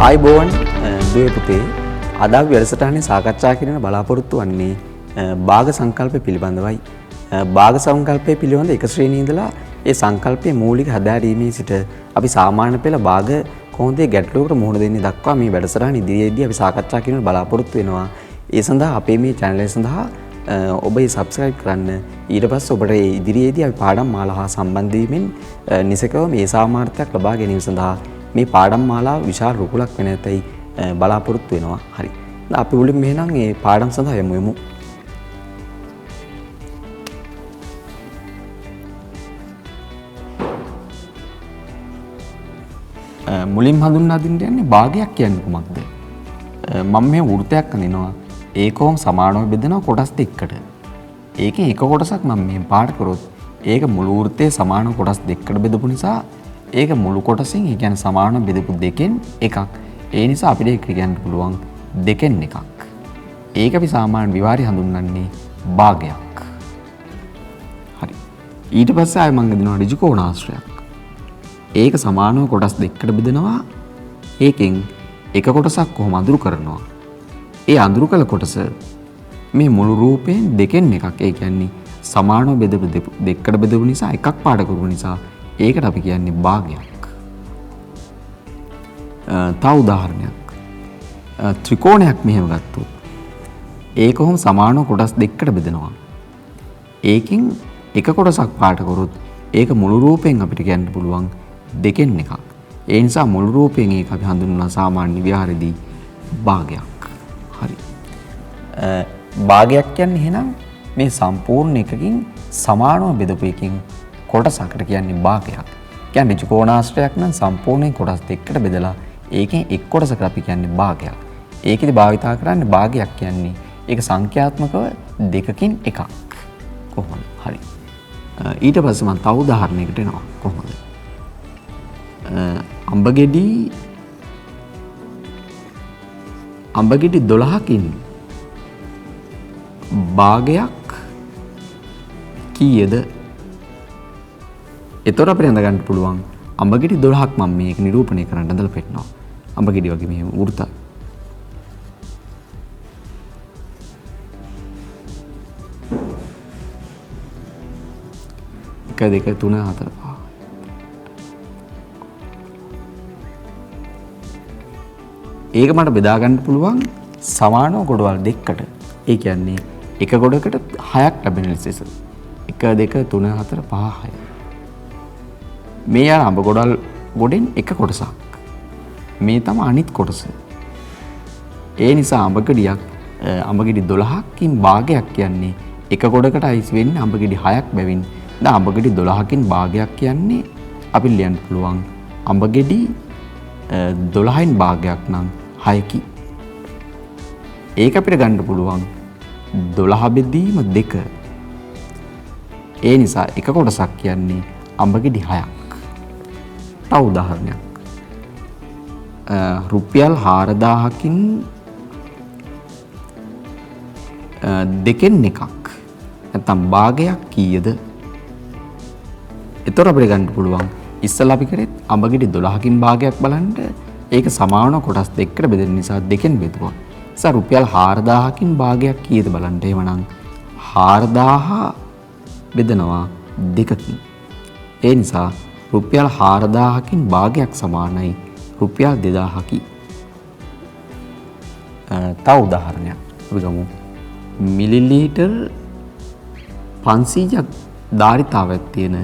ආයිබෝවන් දුවේ පුතේ අද අපි වැඩසටහනේ සාකච්ඡා කිරීම බලාපොරොත්තු වන්නේ භාග සංකල්පය පිළිබඳවයි. භාග සංකල්පය පිළිබඳ එක ශ්‍රේණියේ ඉඳලා ඒ සංකල්පයේ මූලික හදාරීමේ සිට අපි සාමාන්‍ය පෙළ භාග කොහොමද ගැටලුවකට මුහුණ දෙන්නේ දක්වා මේ වැඩසටහන ඉදිරියේදී අපි සාකච්ඡා කිරීම බලාපොරොත්තු වෙනවා. ඒ සඳහා අපේ මේ channel එක සඳහා ඔබ subscribe කරන්න. ඊට පස්සේ ඔබට ඉදිරියේදී අපි පාඩම් මාලා හා සම්බන්ධ වීමෙන් නිසකව මේ සාමාර්ථයක් ලබා ගැනීම සඳහා මේ පාඩම් මාලාව විශාල රුකුලක් වෙන ඇතයි බලාපොරොත්තු වෙනවා. හරි. අපි මුලින්ම එහෙනම් මේ පාඩම් සඳහා යමු. මුලින්ම හඳුන්වා දෙන්න යන්නේ භාගයක් කියන්නේ කොහොමද? මම මේ වෘත්තයක් අඳිනවා. ඒකෝම් සමානව බෙදෙනවා කොටස් දෙකකට. ඒකේ එක කොටසක් මම මේ පාඩ කරොත් ඒක මුළු වෘත්තයේ සමානව කොටස් දෙකකට බෙදපු නිසා ඒක මුළු කොටසින් ඒ කියන්නේ සමානව බෙදපු දෙකෙන් එකක්. ඒ නිසා අපිට ඒක කියන්න පුළුවන් දෙකෙන් එකක්. ඒක අපි සාමාන්‍ය විවාරي හඳුන්වන්නේ භාගයක්. හරි. ඊට පස්සේ ආයෙ මම දෙනවා ඍජු කෝණාශ්‍රයක්. ඒක සමානව කොටස් දෙකකට බෙදනවා. ඒකෙන් එක කොටසක් කොහොම අඳුරු කරනවා. ඒ අඳුරු කළ කොටස මේ මුළු රූපයෙන් දෙකෙන් එකක්. ඒ කියන්නේ සමානව බෙදපු දෙකකට බෙදපු නිසා එකක් පාඩ කරපු නිසා ඒකට අපි කියන්නේ භාගයක්. තව උදාහරණයක්. ත්‍රිකෝණයක් මෙහෙම ගත්තොත් ඒක කොහොම සමානව කොටස් දෙකකට බෙදනවා. ඒකෙන් එක කොටසක් පාඩ කරොත් ඒක මුළු රූපයෙන් අපිට කියන්න පුළුවන් දෙකෙන් එකක්. ඒ නිසා මුළු රූපයෙන් ඒක අපි හඳුන්වනවා සාමාන්‍ය විහාරදී භාගයක්. හරි. භාගයක් කියන්නේ එහෙනම් මේ සම්පූර්ණ එකකින් සමානව බෙදපු එකකින් කොටසකට කියන්නේ භාගයක්. කියන්නේ ත්‍රිකෝණාශ්‍රයක් නම් සම්පූර්ණයෙන් කොටස් දෙකකට බෙදලා ඒකෙන් එක් කොටසකට අපි කියන්නේ භාගයක්. ඒකෙදි භාවිතා කරන්නේ භාගයක් කියන්නේ ඒක සංඛ්‍යාත්මකව දෙකකින් එකක්. කොහොමද? හරි. ඊට පස්සේ මම තව උදාහරණයකට එනවා. කොහොමද? අඹගෙඩි 12කින් භාගයක් කීයද? එතකොට අපිට හඳ ගන්න පුළුවන් අඹගෙඩි 12ක් මම මේක නිරූපණය කරන්න හදලා පෙන්නනවා. අඹගෙඩි වගේ මෙහෙම වෘත. 1 2 3 4 5 ඒක මට බෙදා ගන්න පුළුවන් සමානව ගොඩවල් දෙකකට. ඒ කියන්නේ එක ගොඩකට 6ක් ලැබෙන ලෙස. 1 2 3 4 5 6. මේ යන අඹ ගොඩල් ගොඩෙන් එක කොටසක්. මේ තමයි අනිත් කොටස. ඒ නිසා අඹගෙඩි 12කින් භාගයක් කියන්නේ එක ගොඩකට අයිස් වෙන්නේ අඹගෙඩි 6ක් බැවින් දැන් අඹගෙඩි 12කින් භාගයක් කියන්නේ අපි ලියන්න පුළුවන් අඹගෙඩි 12න් භාගයක් නම් 6කි. ඒක අපිට ගන්න පුළුවන් 12 බෙදීම 2. ඒ නිසා එක කොටසක් කියන්නේ අඹගෙඩි 6ක්. තව උදාහරණයක්. රුපියල් 4000කින් දෙකෙන් එකක්. නැත්නම් භාගයක් කීයද? එතකොට අපිට ගන්න පුළුවන් ඉස්සලා අපි කරේ අඹගෙඩි 12කින් භාගයක් බලන්න ඒක සමාන කොටස් දෙකකට බෙදෙන නිසා දෙකෙන් බෙදුවා. නිසා රුපියල් 4000කින් භාගයක් කීයද බලන්න. එහෙමනම් 4000 බෙදනවා දෙකකින්. ඒ නිසා රුපියල් 4000කින් භාගයක් සමානයි රුපියල් 2000කි. තව උදාහරණයක් අපි ගමු. මිලිලීටර් 500ක් ධාරිතාවයක් තියෙන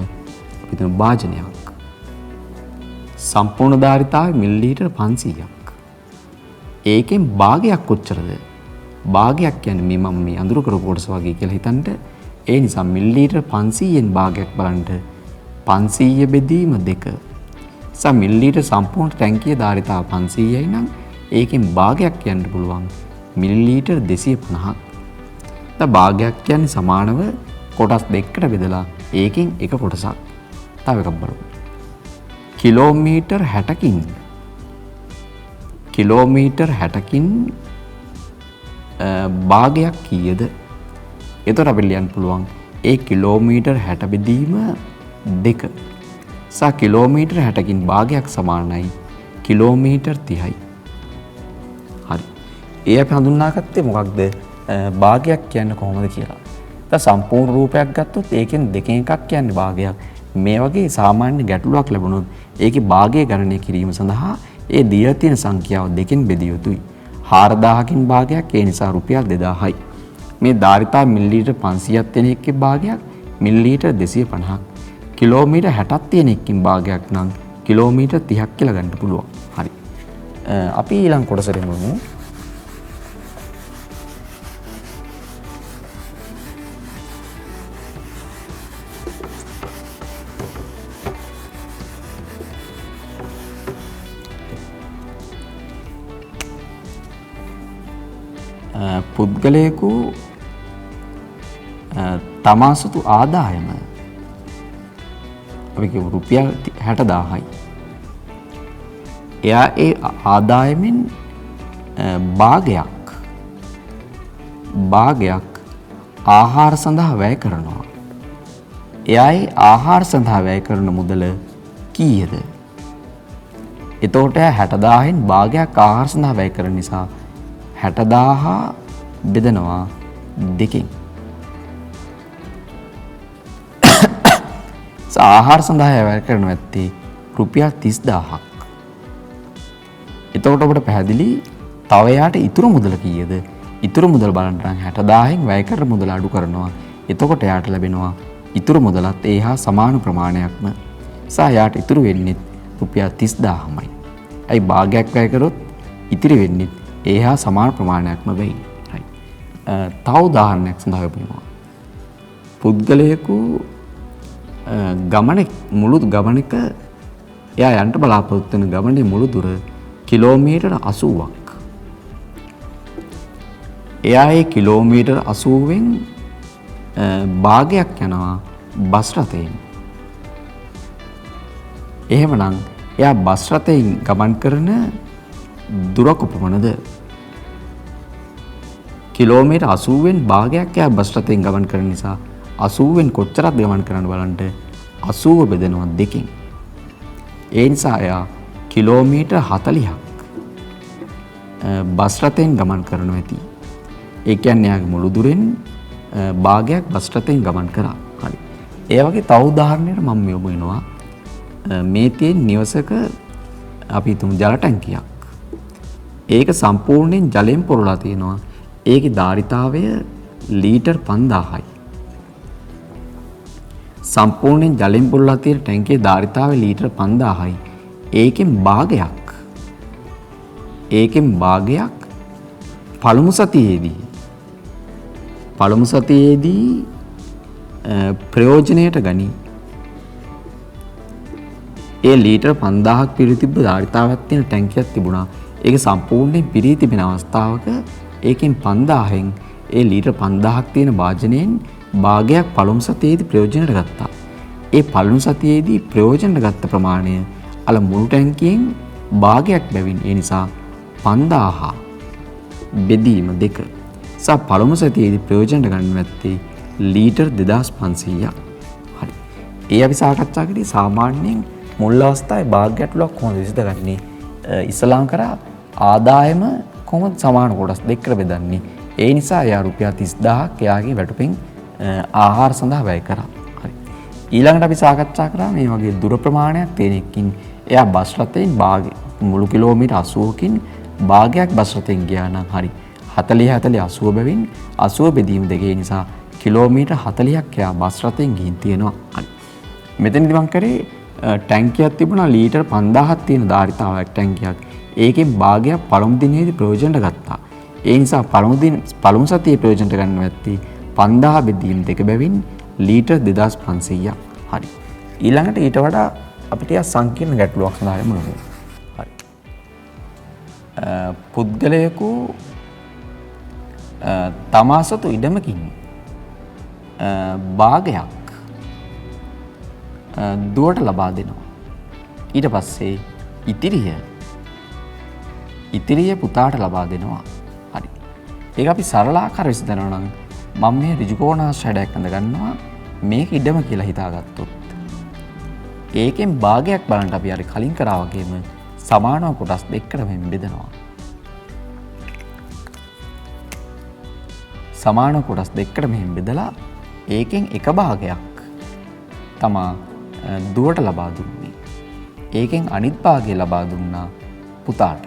අපිට භාජනයක්. සම්පූර්ණ ධාරිතාවය මිලිලීටර් 500ක්. ඒකෙන් භාගයක් කොච්චරද? භාගයක් කියන්නේ මේ මම මේ අඳුර කරපු කොටස වගේ කියලා හිතන්න. ඒ නිසා මිලිලීටර් 500න් භාගයක් බලන්න 500 බෙදීම 2. සා මිලිලීටර් සම්පූර්ණ ටැංකිය ධාරිතාව 500යි නම් ඒකෙන් භාගයක් කියන්න පුළුවන් මිලිලීටර් 250ක්. දැන් භාගයක් කියන්නේ සමානව කොටස් දෙකකට බෙදලා ඒකෙන් එක කොටසක්. තව එකක් බලමු. කිලෝමීටර් 60කින් භාගයක් කීයද? එතකොට අපිට ලියන්න පුළුවන් ඒ කිලෝමීටර් 60 බෙදීම 2. සා කිලෝමීටර් 60කින් භාගයක් සමානයි කිලෝමීටර් 30යි. ඒ අපි හඳුනාගත්තේ මොකක්ද? භාගයක් කියන්නේ කොහොමද කියලා. දැන් සම්පූර්ණ රූපයක් ගත්තොත් ඒකෙන් දෙකෙන් එකක් කියන්නේ භාගයක්. මේ වගේ සාමාන්‍ය ගැටලුවක් ලැබුණොත් ඒකේ භාගය ගණනය කිරීම සඳහා ඒ දීලා තියෙන සංඛ්‍යාව දෙකෙන් බෙදිය යුතුයි. 4000කින් භාගයක් ඒ නිසා රුපියල් 2000යි. මේ ධාරිතා මිලිලීටර් 500ක් තියෙන එකේ භාගයක් මිලිලීටර් 250ක්. කිලෝමීටර් 60ක් තියෙන එකකින් භාගයක් නම් කිලෝමීටර් 30ක් කියලා ගන්න පුළුවන්. හරි. අපි ඊළඟ කොටසට යමු. පුද්ගලයෙකු තමා සතු ආදායම අපි කියමු රුපියල් 60000යි. එයා ඒ ආදායමෙන් භාගයක් ආහාර සඳහා වැය කරනවා. එයා ඒ ආහාර සඳහා වැය කරන මුදල කීයද? එතකොට 60000න් භාගයක් ආහාර සඳහා වැය කරන නිසා 60000 බෙදනවා දෙකෙන්. ආහාර සඳහා වැය කරනවා ඇත්තේ රුපියල් 30000ක්. එතකොට ඔබට පැහැදිලි තව යාට ඉතුරු මුදල කීයද? ඉතුරු මුදල බලන්න නම් 60000න් වැය කරන මුදල අඩු කරනවා. එතකොට යාට ලැබෙනවා ඉතුරු මුදලත් ඒ හා සමාන ප්‍රමාණයක්ම. යාට ඉතුරු වෙන්නේ රුපියල් 30000මයි. අයි භාගයක් වැය කරොත් ඉතිරි වෙන්නේ ඒ හා සමාන ප්‍රමාණයක්ම වෙයි. තව උදාහරණයක් සඳහා බලමු. පුද්ගලයෙකු මුළු ගමනක එයා යන්න බලාපොරොත්තු වෙන ගමනේ මුළු දුර කිලෝමීටර් 80ක්. එයා ඒ කිලෝමීටර් 80න් භාගයක් යනවා බස් රථයෙන්. එහෙමනම් එයා බස් රථයෙන් ගමන් කරන දුර කොපමණද? කිලෝමීටර් 80න් භාගයක් එයා බස් රථයෙන් ගමන් කරන නිසා 80න් කොච්චරක් ගමන් කරන්න බලන්න 80 බෙදෙනවා දෙකෙන්. ඒ නිසා එයා කිලෝමීටර් 40ක් බස් රථයෙන් ගමන් කරනවා ඇති. ඒ කියන්නේ එයාගේ මුළු දුරෙන් භාගයක් බස් රථයෙන් ගමන් කරා. හරි. ඒ වගේ තව උදාහරණයකට මම යොමු වෙනවා. මේ තියෙන නිවසක අපි තුමු ජල ටැංකියක්. ඒක සම්පූර්ණයෙන් ජලයෙන් පුරලා තියෙනවා. ඒකේ ධාරිතාවය ලීටර් 5000යි. සම්පූර්ණයෙන් ජලයෙන් පුරලා තියෙන ටැංකියේ ධාරිතාවය ලීටර් 5000යි. ඒකෙන් භාගයක් පළමු සතියේදී ප්‍රයෝජනයට ගනී. ඒ ලීටර් 5000ක් පිරී තිබ්බ ධාරිතාවයක් තියෙන ටැංකියක් තිබුණා. ඒක සම්පූර්ණයෙන් පිරී තිබෙන අවස්ථාවක ඒකෙන් 5000න් ඒ ලීටර් 5000ක් තියෙන වාජනයෙන් භාගයක් පළමු සතියේදී ප්‍රයෝජනයට ගත්තා. ඒ පළමු සතියේදී ප්‍රයෝජනයට ගත්ත ප්‍රමාණය අල මුළු ටැංකියෙන් භාගයක් බැවින් ඒ නිසා 5000 බෙදීම 2. පළමු සතියේදී ප්‍රයෝජනයට ගන්න ඇත්තේ ලීටර් 2500ක්. හරි. ඒ අපි සාකච්ඡා කළේ සාමාන්‍යයෙන් මුල් අවස්ථාවේ භාග ගැටලුවක් කොහොමද විසඳගන්නේ? ඉස්ලාම් කරා ආදායම කොහොමද සමාන කොටස් දෙකකට බෙදන්නේ? ඒ නිසා එයා රුපියල් 30000ක් එයාගේ වැටුපෙන් ආහාර සඳහා වැය කරා. හරි. ඊළඟට අපි සාකච්ඡා කරා මේ වගේ දුර ප්‍රමාණයක් තියෙන එකකින් එයා බස් රථයෙන් මුළු කිලෝමීටර් 80කින් භාගයක් බස් රථයෙන් ගියා නම් හරි. 40 බැවින් 80 බෙදීම දෙකේ නිසා කිලෝමීටර් 40ක් එයා බස් රථයෙන් ගිහින් තියෙනවා. හරි. මෙතනදී මම කරේ ටැංකියක් තිබුණා ලීටර් 5000ක් තියෙන ධාරිතාවයක් ටැංකියක්. ඒකෙන් භාගයක් පළමු දිනේදී ප්‍රයෝජනට ගත්තා. ඒ නිසා පළමු සතියේ ප්‍රයෝජනට ගන්න ඇත්තේ 5000 බෙදීම 2 බැවින් ලීටර් 2500ක්. හරි. ඊළඟට ඊට වඩා අපිට සංකීර්ණ ගැටලුවක් සඳහා යමු. හරි. පුද්ගලයෙකු තමා සතු ඉඩමකින් භාගයක් දුවට ලබා දෙනවා. ඊට පස්සේ ඉතිරිය පුතාට ලබා දෙනවා. හරි. ඒක අපි සරල ආකාර විසඳනවා නම් මම මේ ඍජුකෝණාශ්‍රයයක් අඳ ගන්නවා මේක ඉඩම කියලා හිතාගත්තොත්. ඒකෙන් භාගයක් බලන්න අපි අර කලින් කරා වගේම සමානව කොටස් දෙකකට බෙදනවා. සමාන කොටස් දෙකකට මෙහෙම බෙදලා ඒකෙන් එක භාගයක් තමා දුවට ලබා දුන්නේ. ඒකෙන් අනිත් භාගය ලබා දුන්නා පුතාට.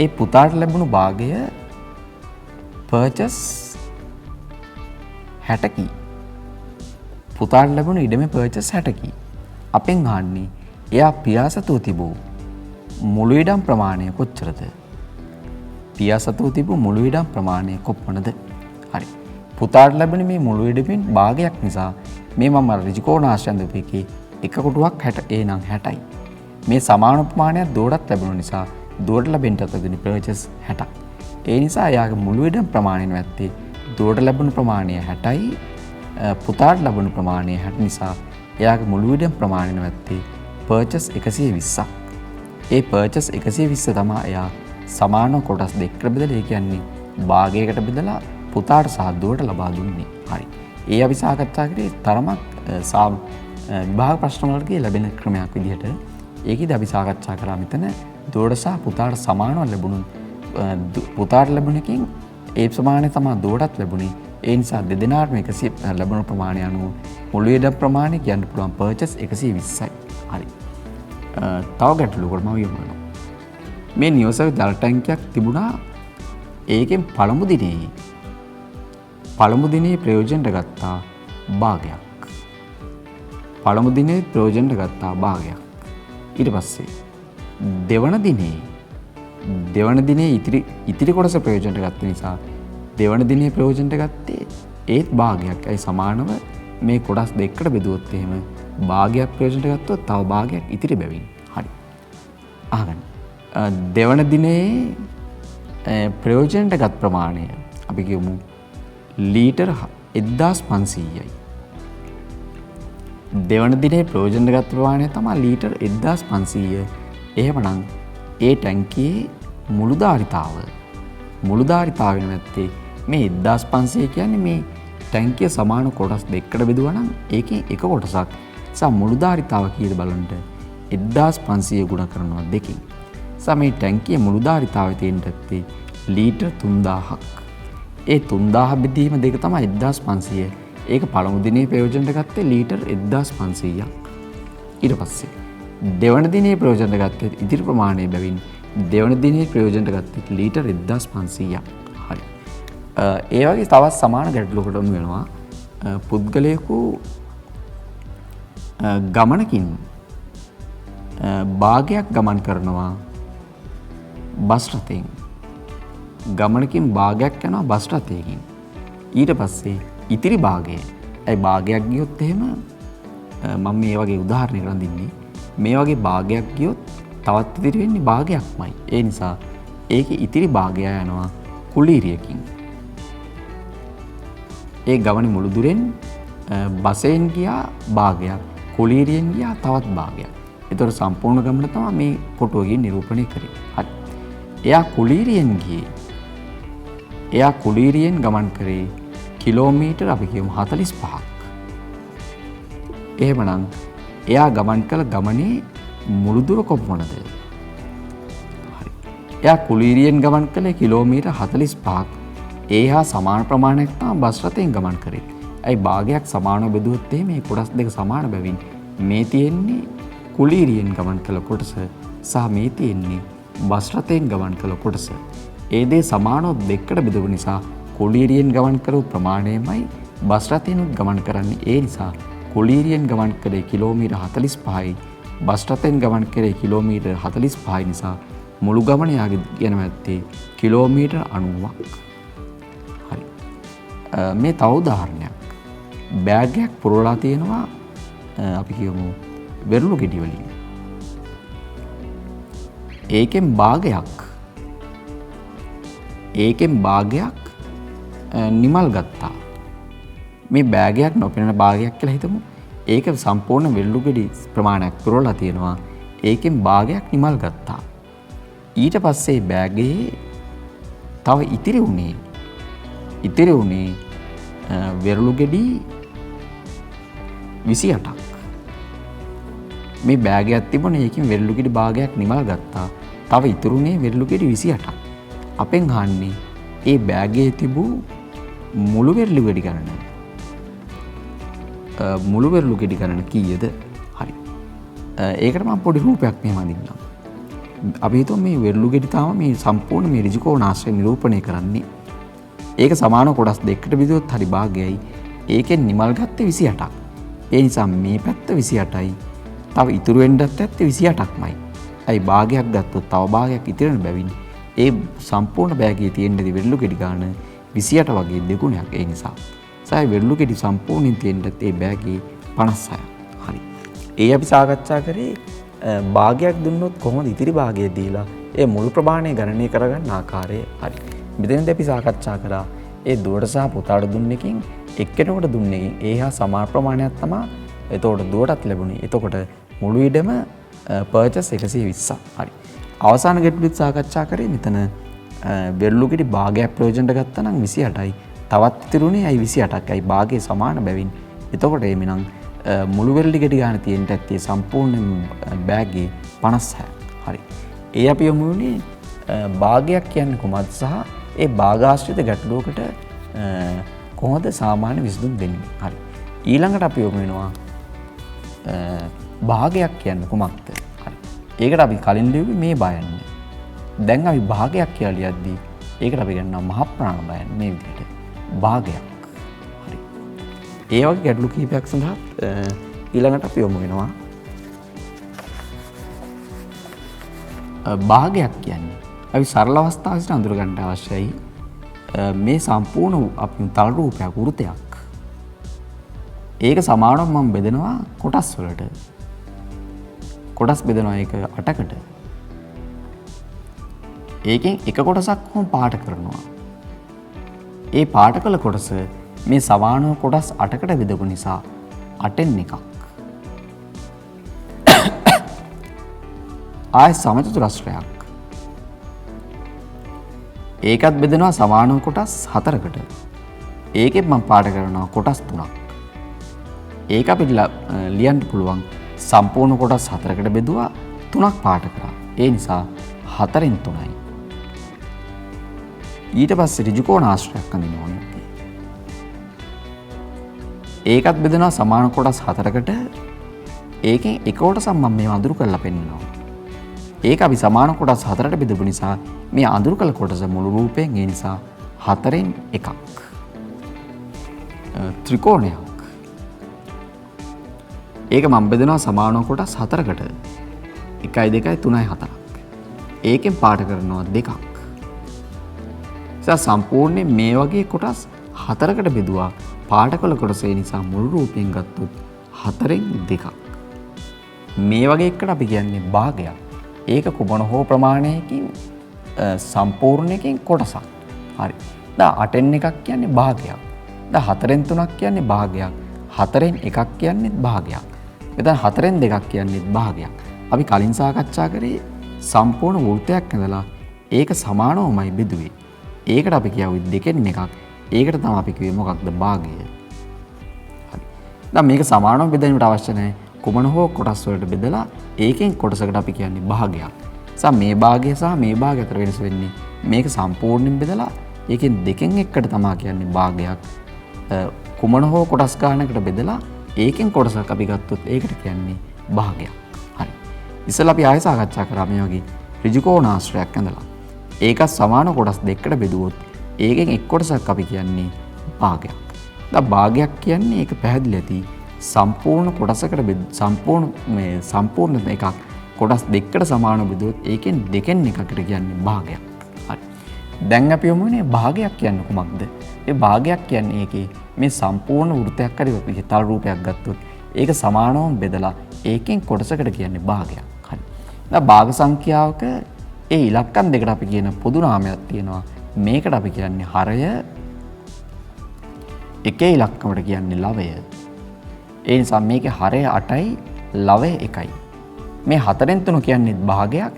ඒ පුතාට ලැබුණු භාගය පර්චස් 60කි. පුතාට ලැබුණු ඉඩමේ පර්චස් 60කි. අපෙන් අහන්නේ එයා පියා සතුව තිබූ මුළු ඉඩම් ප්‍රමාණය කොච්චරද? පියා සතුව තිබූ මුළු ඉඩම් ප්‍රමාණය කොපමණද? හරි. පුතාට ලැබෙන මේ මුළු ඉඩමෙන් භාගයක් නිසා මේ මම ඍජුකෝණාශ්‍රයන් දෙකේ එක කොටුවක් 60 එනම් 60යි. මේ සමාන ප්‍රමාණයක් දුවටත් ලැබුණ නිසා දුවට ලැබෙන්න තත්ත්වෙදි පර්චස් 60ක්. ඒ නිසා එයාගේ මුළු ඉඩම් ප්‍රමාණය නැත්තේ දුවට ලැබුණු ප්‍රමාණය 60යි. පුතාට ලැබුණු ප්‍රමාණය 60 නිසා එයාගේ මුළු ඉඩම් ප්‍රමාණය නැත්තේ පර්චස් 120ක්. ඒ පර්චස් 120 තමයි එයා සමාන කොටස් දෙකකට බෙදලා ඒ කියන්නේ භාගයකට බෙදලා පුතාට සහ දුවට ලබා දුන්නේ. හරි. ඒ අපි සාකච්ඡා කරේ තරමක් විභාග ප්‍රශ්න වලට ලැබෙන ක්‍රමයක් විදිහට. ඒකෙදි අපි සාකච්ඡා කරා මෙතන දුවට සහ පුතාට සමානව ලැබුණු පුතාට ලැබුණකින් ඒ ප්‍රමාණය තමයි දුවටත් ලැබුණේ. ඒ නිසා දෙදෙනාටම 100 ලැබුණු ප්‍රමාණය අනුව මුළු ඉඩම් ප්‍රමාණය කියන්න පුළුවන් පර්චස් 120යි. හරි. තව ගැටලුවකට මම යොමු වෙනවා. මේ නිවසක ජල ටැංකියක් තිබුණා. ඒකෙන් පළමු දිනේ ප්‍රයෝජනට ගත්තා භාගයක්. පළමු දිනේ ප්‍රයෝජනට ගත්තා භාගයක්. ඊට පස්සේ දෙවන දිනේ ඉතිරි කොටස ප්‍රයෝජනට ගත්ත නිසා දෙවන දිනේ ප්‍රයෝජනට ගත්තේ ඒත් භාගයක්. ඒ සමානව මේ කොටස් දෙකකට බෙදුවොත් එහෙම භාගයක් ප්‍රයෝජනට ගත්තොත් තව භාගයක් ඉතිරි බැවින්. හරි. අහගන්න. දෙවන දිනේ ප්‍රයෝජනට ගත් ප්‍රමාණය අපි කියමු ලීටර් 1500යි. දෙවන දිනේ ප්‍රයෝජනට ගත් ප්‍රමාණය තමයි ලීටර් 1500. එහෙමනම් ඒ ටැංකියේ මුළුධාරිතාවය නැත්තේ මේ 1500 කියන්නේ මේ ටැංකිය සමාන කොටස් දෙකකට බෙදුවා නම් ඒකේ එක කොටසක් සහ මුළුධාරිතාව කීයද බලන්න 1500 ගුණ කරනවා දෙකකින්. මේ ටැංකිය මුළුධාරිතාවය තියෙන්නේ ලීටර් 3000ක්. ඒ 3000 බෙදීම දෙක තමයි 1500. ඒක පළමු දිනේ ප්‍රයෝජනට ගත්තේ ලීටර් 1500ක්. ඊට පස්සේ දෙවන දිනේ ප්‍රයෝජනට ගත්තේ ඉතිරි ප්‍රමාණය බැවින් දෙවන දිනේ ප්‍රයෝජනට ගත්තේ ලීටර් 1500ක්. හරි. ඒ වගේ තවත් සමාන ගැටලුවකටම වෙනවා. පුද්ගලයෙකු ගමනකින් භාගයක් ගමන් කරනවා බස් රථයෙන්. ගමනකින් භාගයක් යනවා බස් රථයකින්. ඊට පස්සේ ඉතිරි භාගය භාගයක් ගියොත් එහෙම මම මේ වගේ උදාහරණයක් දෙන්නේ. මේ වගේ භාගයක් ගියොත් තවත් ඉතිරි වෙන්නේ භාගයක්මයි. ඒ නිසා ඒකේ ඉතිරි භාගය යනවා කුලීරියකින්. ඒ ගමනේ මුළු දුරෙන් බසෙන් ගියා භාගයක්, කුලීරියෙන් ගියා තවත් භාගයක්. ඒතර සම්පූර්ණ ගමන තමයි මේ කොටුවකින් නිරූපණය කරේ. හරි. එයා කුලීරියෙන් ගමන් කරේ කිලෝමීටර් අපි කියමු 45ක්. එහෙමනම් එයා ගමන් කළ ගමනේ මුළු දුර කොපමණද? හරි. එයා කුලීරියෙන් ගමන් කළේ කිලෝමීටර් 45ක්. ඒ හා සමාන ප්‍රමාණයක් තමයි බස් රථයෙන් ගමන් කරේ. භාගයක් සමානව බෙදුවොත් මේ කොටස් දෙක සමාන බැවින් මේ තියෙන්නේ කුලීරියෙන් ගමන් කළ කොටස සහ මේ තියෙන්නේ බස් රථයෙන් ගමන් කළ කොටස. ඒ දේ සමානව දෙකකට බෙදුව නිසා කුලීරියෙන් ගමන් කරපු ප්‍රමාණයමයි බස් රථයෙන් ගමන් කරන්නේ. ඒ නිසා කුලීරියෙන් ගමන් කරේ කිලෝමීටර් 45යි, බස් රථයෙන් ගමන් කරේ කිලෝමීටර් 45යි නිසා මුළු ගමන යන මැත්තේ කිලෝමීටර් 90ක්. හරි. මේ තව උදාහරණයක්. බෑගයක් පුරවලා තියෙනවා අපි කියමු වෙරළු ගෙඩි වලින්. ඒකෙන් භාගයක් නිමල් ගත්තා. මේ බෑගයක් නොපෙනෙන භාගයක් කියලා හිතමු. ඒක සම්පූර්ණ වෙරළු ගෙඩි ප්‍රමාණයක් පුරවලා තියෙනවා. ඒකෙන් භාගයක් නිමල් ගත්තා. ඊට පස්සේ බෑගයේ තව ඉතිරි වුණේ වෙරළු ගෙඩි 28ක්. මේ බෑගයක් තිබුණේ ඒකෙන් වෙරළු ගෙඩි භාගයක් නිමල් ගත්තා. තව ඉතුරුනේ වෙරළු ගෙඩි 28ක්. අපෙන් අහන්නේ ඒ බෑගේ තිබූ මුළු වෙරළු ගෙඩි ගණන. මුළු වෙරළු ගෙඩි ගණන කීයද? හරි. ඒකට මම පොඩි රූපයක් මෙහෙම අඳින්නම්. අපි හිතුව මේ වෙරළු ගෙඩි තාම මේ සම්පූර්ණ මේ ඍජු කෝණාශ්‍රය නිරූපණය කරන්නේ. ඒක සමාන කොටස් දෙකකට බෙදුවොත් හරි භාගයයි. ඒකෙන් නිමල් ගත්තේ 28ක්. ඒ නිසා මේ පැත්ත 28යි. තව ඉතුරු වෙන්නත් ඇත්තේ 28ක්මයි. අයි භාගයක් ගත්තොත් තව භාගයක් ඉතිරෙන බැවින් ඒ සම්පූර්ණ බෑගේ තියෙන්නේ වෙරළු ගෙඩි ගාන 28 වගේ දෙගුණයක්. ඒ නිසා සාය වෙරළු ගෙඩි සම්පූර්ණයෙන් තියෙන්නේ ඒ බෑගේ 56ක්. හරි. ඒ අපි සාකච්ඡා කරේ භාගයක් දුන්නොත් කොහොමද ඉතිරි භාගය දීලා ඒ මුළු ප්‍රමාණය ගණනය කරගන්න ආකාරය. හරි. මෙතනදී අපි සාකච්ඡා කරා ඒ දුවට සහ පුතාට දුන්න එකකින් එක්කෙනෙකුට දුන්න එකකින් ඒ හා සමාන ප්‍රමාණයක් තමයි එතකොට දුවටත් ලැබුණේ. එතකොට මුළු ඉඩම පර්චස් 120ක්. හරි. අවසාන ගැටලුවත් සාකච්ඡා කරේ මෙතන වෙරළු ගෙඩි භාගයක් ප්‍රයෝජනට ගත්තා නම් 28යි. තවත් ඉතුරුනේ අයි 28ක්. අයි භාගයේ සමාන බැවින්. එතකොට එමිනම් මුළු වෙරළි ගෙඩි ගන්න තියෙන ඇත්තේ සම්පූර්ණ බෑගේ 56ක්. හරි. ඒ අපි යමු වුණේ භාගයක් කියන්නේ කොහොමද සහ ඒ භාගාශ්‍රිත ගැටලුවකට කොහොමද සාමාන්‍ය විසඳුම් දෙන්නේ. හරි. ඊළඟට අපි යමු වෙනවා භාගයක් කියන්නේ කොහොමද? හරි. ඒකට අපි කලින් ලිව්වේ මේ බයන්න. දැන් අපි භාගයක් කියලා ලියද්දී ඒකට අපි ගන්නවා මහ ප්‍රාණ බයන්න මේ විදිහට. භාගයක්. හරි. ඒ වගේ ගැටලු කිහිපයක් සඳහා ඊළඟට අපි යමු වෙනවා භාගයක් කියන්නේ අපි සරල අවස්ථාවකට අඳුර ගන්න අවශ්‍යයි. මේ සම්පූර්ණ අපි තල රූපයක් වෘතයක්. ඒක සමානව මම බෙදනවා කොටස් වලට. කොටස් බෙදනවා ඒක 8කට. ඒකෙන් එක කොටසක් කොහොම පාට කරනවා. ඒ පාට කළ කොටස මේ සමානව කොටස් 8කට බෙදපු නිසා 8න් එකක්. ආය සමචතුරස්‍රයක්. ඒකත් බෙදනවා සමානව කොටස් 4කට. ඒකෙත් මම පාට කරනවා කොටස් 3ක්. ඒක අපිට ලියන්න පුළුවන් සම්පූර්ණ කොටස් 4කට බෙදුවා 3ක් පාට කරා. ඒ නිසා 4න් 3යි. ඊට පස්සේ ඍජු කෝණාශ්‍රයක් අඳින්න ඕනේ. ඒකත් බෙදනවා සමාන කොටස් 4කට. ඒකෙන් එක කොටසක් මම මේ අඳුරු කරලා පෙන්නනවා. ඒක අපි සමාන කොටස් 4ට බෙදපු නිසා මේ අඳුරු කළ කොටස මුළු රූපයෙන් ඒ නිසා 4න් එකක්. ත්‍රිකෝණයක්. ඒක මම බෙදනවා සමාන කොටස් 4කට. 1යි 2යි 3යි 4ක්. ඒකෙන් පාට කරනවා 2ක්. සම්පූර්ණයෙන් මේ වගේ කොටස් 4කට බෙදුවා පාට කළ කොටස ඒ නිසා මුළු රූපයෙන් ගත්තොත් 4න් 2ක්. මේ වගේ එකට අපි කියන්නේ භාගයක්. ඒක කුමන හෝ ප්‍රමාණයකින් සම්පූර්ණයකින් කොටසක්. හරි. දැන් 8න් එකක් කියන්නේ භාගයක්. දැන් 4න් 3ක් කියන්නේ භාගයක්. 4න් එකක් කියන්නේ භාගයක්. එතන 4න් දෙකක් කියන්නේ භාගයක්. අපි කලින් සාකච්ඡා කරේ සම්පූර්ණ වෘත්තයක් ඇඳලා ඒක සමානවමයි බෙදුවේ. ඒකට අපි කියවුවේ 2න් එකක්. ඒකට තමයි අපි කිව්වේ මොකක්ද භාගය. හරි. දැන් මේක සමානව බෙදන්නට අවශ්‍ය නැහැ. කුමන හෝ කොටස් වලට බෙදලා ඒකෙන් කොටසකට අපි කියන්නේ භාගයක්. මේ භාගය සහ මේ භාගය අතර වෙනස වෙන්නේ මේක සම්පූර්ණයෙන් බෙදලා ඒකෙන් දෙකෙන් එකකට තමයි කියන්නේ භාගයක්. කුමන හෝ කොටස් ගානකට බෙදලා ඒකෙන් කොටසක් අපි ගත්තොත් ඒකට කියන්නේ භාගයක්. හරි. ඉස්සෙල්ලා අපි ආයෙ සාකච්ඡා කරා මේ වගේ ඍජු කෝණාශ්‍රයක් ඇඳලා. ඒක සමාන කොටස් දෙකකට බෙදුවොත් ඒකෙන් එක් කොටසක් අපි කියන්නේ භාගයක්. දැන් භාගයක් කියන්නේ ඒක පැහැදිලි ඇති. සම්පූර්ණ කොටසකට සම්පූර්ණ එකක් කොටස් දෙකකට සමානව බෙදුවොත් ඒකෙන් දෙකෙන් එකකට කියන්නේ භාගයක්. හරි. දැන් අපි යමුනේ භාගයක් කියන්නේ කොහොමද? ඒ භාගයක් කියන්නේ ඒකේ මේ සම්පූර්ණ වෘත්තයක් හරි අපි තල රූපයක් ගත්තොත් ඒක සමානවම බෙදලා ඒකෙන් කොටසකට කියන්නේ භාගයක්. හරි. දැන් භාග සංඛ්‍යාවක ඒ ඉලක්කම් දෙකට අපි කියන පොදු නාමයක් තියෙනවා. මේකට අපි කියන්නේ හරය. එකේ ඉලක්කමට කියන්නේ ලවය. ඒ නිසා මේකේ හරය 8යි ලවය 1යි. මේ 4න් 3 කියන්නේ භාගයක්.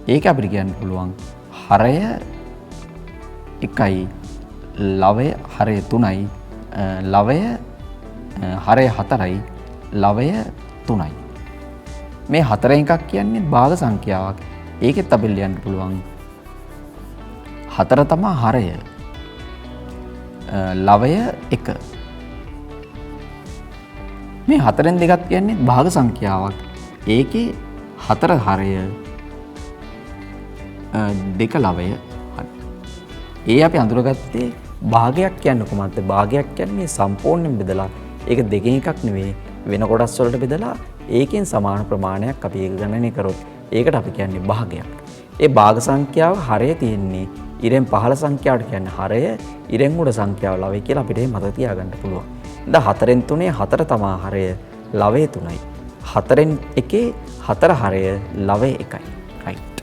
ඒක අපිට කියන්න පුළුවන් හරය 1යි ලවය හරය 3යි ලවය හරය 4යි ලවය 3යි. මේ 4න් එකක් කියන්නේ භාග සංඛ්‍යාවක්. ඒකෙත් අපිට ලියන්න පුළුවන් 4 තමයි හරය. ලවය 1. මේ 4න් 2ක් කියන්නේ භාග සංඛ්‍යාවක්. ඒකේ 4 හරය 2 ලවය. ඒ අපි අඳුරගත්තේ භාගයක් කියන්නේ කොහොමද? භාගයක් කියන්නේ සම්පූර්ණයෙන් බෙදලා ඒක දෙකෙන් එකක් නෙවෙයි වෙන කොටස් වලට බෙදලා ඒකෙන් සමාන ප්‍රමාණයක් අපි ඒක ගණනය කරොත් ඒකට අපි කියන්නේ භාගයක්. ඒ භාග සංඛ්‍යාව හරය තියෙන්නේ ඉරෙන් පහළ සංඛ්‍යාවට කියන්නේ හරය ඉරෙන් උඩ සංඛ්‍යාව ලවය කියලා අපිට මතක තියාගන්න පුළුවන්. දැන් 4න් 3 4 තමා හරය ලවය 3යි. 4න් 1 4 හරය ලවය 1යි. රයිට්.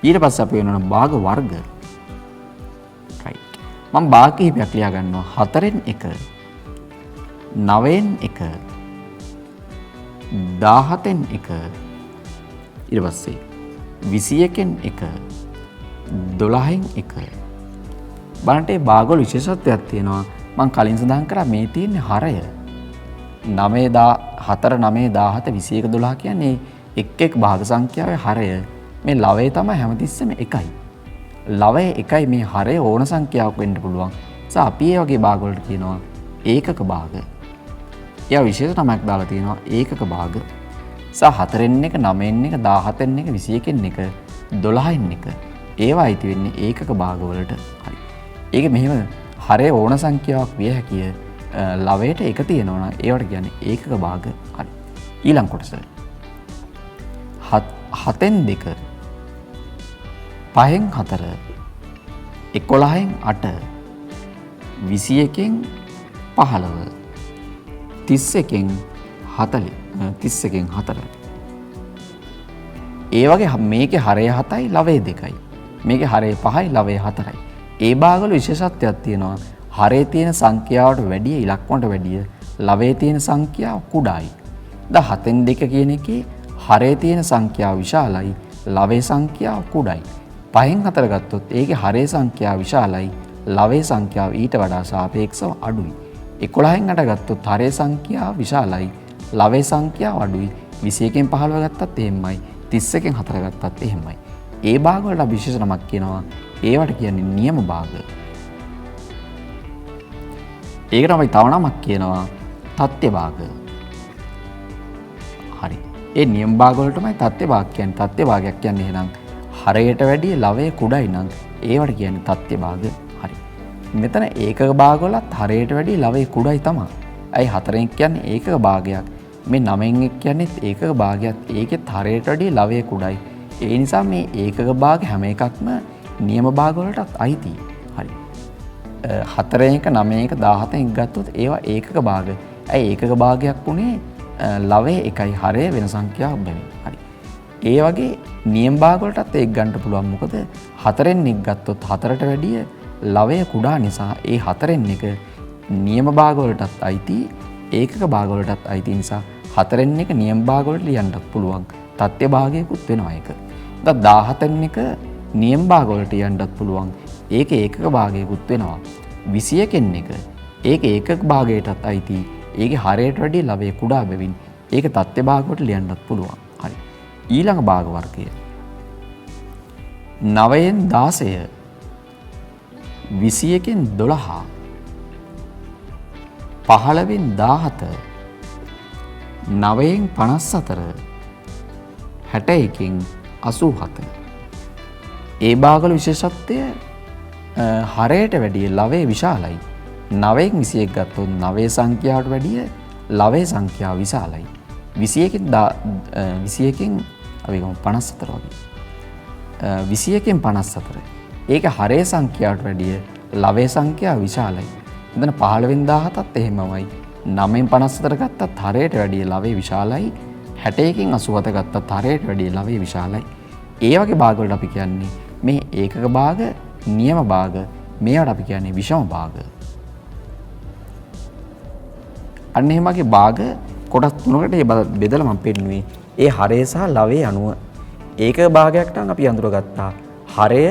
ඊට පස්සේ අපි වෙනවා භාග වර්ග. රයිට්. මම භාග කිහිපයක් ලියා ගන්නවා. 4න් 1 9න් 1 17න් 1 ඊට පස්සේ 21න් 1 12න් 1 බලන්න මේ භාගවල විශේෂත්වයක් තියෙනවා. මම කලින් සඳහන් කරා මේ තියෙන්නේ හරය 9 4 9 17 21 12 කියන්නේ එක් එක් භාග සංඛ්‍යාවේ හරය. මේ ලවය තමයි හැමතිස්සෙම 1යි. ලවය 1යි මේ හරය ඕන සංඛ්‍යාවක් වෙන්න පුළුවන්. අපි මේ වගේ භාග වලට කියනවා ඒකක භාග. ඒවා විශේෂ නමක් දාලා තියෙනවා ඒකක භාග. 4න් 1 9න් 1 17න් 1 21න් 1 12න් 1 ඒවා අයිති වෙන්නේ ඒකක භාග වලට. හරි. ඒක මෙහෙම හරය ඕන සංඛ්‍යාවක් විය හැකිය. ලවයට 1 තියෙනවා නම් ඒවට කියන්නේ ඒකක භාග. හරි. ඊළඟ කොටස 7න් 2 5න් 4 11න් 8 21න් 15 31න් 40 31න් 4 ඒ වගේ මේකේ හරය 7යි ලවය 2යි. මේකේ හරය 5යි ලවය 4යි. ඒ භාගවල විශේෂත්වයක් තියෙනවා. හරේ තියෙන සංඛ්‍යාවට වැඩිය ඉලක්කමට වැඩිය ලවයේ තියෙන සංඛ්‍යාව කුඩායි. දැන් 7න් 2 කියන එකේ හරේ තියෙන සංඛ්‍යාව විශාලයි ලවයේ සංඛ්‍යාව කුඩායි. 5න් 4 ගත්තොත් ඒකේ හරේ සංඛ්‍යාව විශාලයි ලවයේ සංඛ්‍යාව ඊට වඩා සාපේක්ෂව අඩුයි. 11න් 8 ගත්තොත් හරේ සංඛ්‍යාව විශාලයි ලවයේ සංඛ්‍යාව අඩුයි. 21න් 15 ගත්තත් එහෙමයි 31න් 4 ගත්තත් එහෙමයි. ඒ භාග වලට විශේෂ නමක් කියනවා. ඒවට කියන්නේ නියම භාග. ඒකට අපි තව නමක් කියනවා තත්ත්ව භාග. හරි. ඒ නියම භාග වලටමයි තත්ත්ව භාග කියන්නේ. තත්ත්ව භාගයක් කියන්නේ එහෙනම් හරයට වැඩිය ලවය කුඩායි නම් ඒවට කියන්නේ තත්ත්ව භාග. හරි. මෙතන ඒකක භාග වලත් හරයට වැඩිය ලවය කුඩායි තමයි. ඇයි 4න් කියන්නේ ඒකක භාගයක්. මේ 9න් එක කියන්නේ ඒකක භාගයක්. ඒකෙත් හරයට වැඩිය ලවය කුඩායි. ඒ නිසා මේ ඒකක භාග හැම එකක්ම නියම භාග වලටත් අයිතියි. හරි. 4න් 1 9න් 1 17න් 1 ගත්තොත් ඒවා ඒකක භාග. ඇයි ඒකක භාගයක් උනේ ලවයේ 1යි හරය වෙන සංඛ්‍යාවක් බැවින්. හරි. ඒ වගේ නියම භාග වලටත් ඒක ගන්න පුළුවන්. මොකද 4න් 1 ගත්තොත් 4ට වැඩිය ලවය කුඩා නිසා ඒ 4න් 1 නියම භාග වලටත් අයිති ඒකක භාග වලටත් අයිති නිසා 4න් 1 නියම භාග වලට ලියන්නත් පුළුවන්. තත්ත්ව භාගයකුත් වෙනවා ඒක. දැන් 17න් 1 නියම භාග වලට ලියන්නත් පුළුවන්. ඒක ඒකක භාගයකුත් වෙනවා. 21න් 1 ඒක ඒකක භාගයටත් අයිති. ඒකේ හරයට වැඩිය ලවය කුඩා බැවින් ඒක තත්ත්ව භාග වලට ලියන්නත් පුළුවන්. හරි. ඊළඟ භාග වර්ගය 9න් 16 21න් 12 15න් 17 9න් 54 61න් 87 ඒ භාගවල විශේෂත්වය හරයට වැඩිය ලවය විශාලයි. 9න් 21 ගත්තොත් 9 සංඛ්‍යාවට වැඩිය ලවයේ සංඛ්‍යාව විශාලයි. 21න් අපි ගමු 54 වගේ. 21න් 54 ඒක හරේ සංඛ්‍යාවට වැඩිය ලවයේ සංඛ්‍යාව විශාලයි. එතන 15න් 17ත් එහෙමමයි. 9න් 54 ගත්තත් හරයට වැඩිය ලවයේ විශාලයි. 61න් 87 ගත්තත් හරයට වැඩිය ලවයේ විශාලයි. ඒ වගේ භාග වලට අපි කියන්නේ මේ ඒකක භාග, නියම භාග, මේවට අපි කියන්නේ විෂම භාග. අන්න එහෙම වගේ භාග කොටස් තුනකට බෙදලා මම පෙන්නුවේ. ඒ හරය සහ ලවයේ අනුව ඒකක භාගයක් නම් අපි අඳුරගත්තා. හරය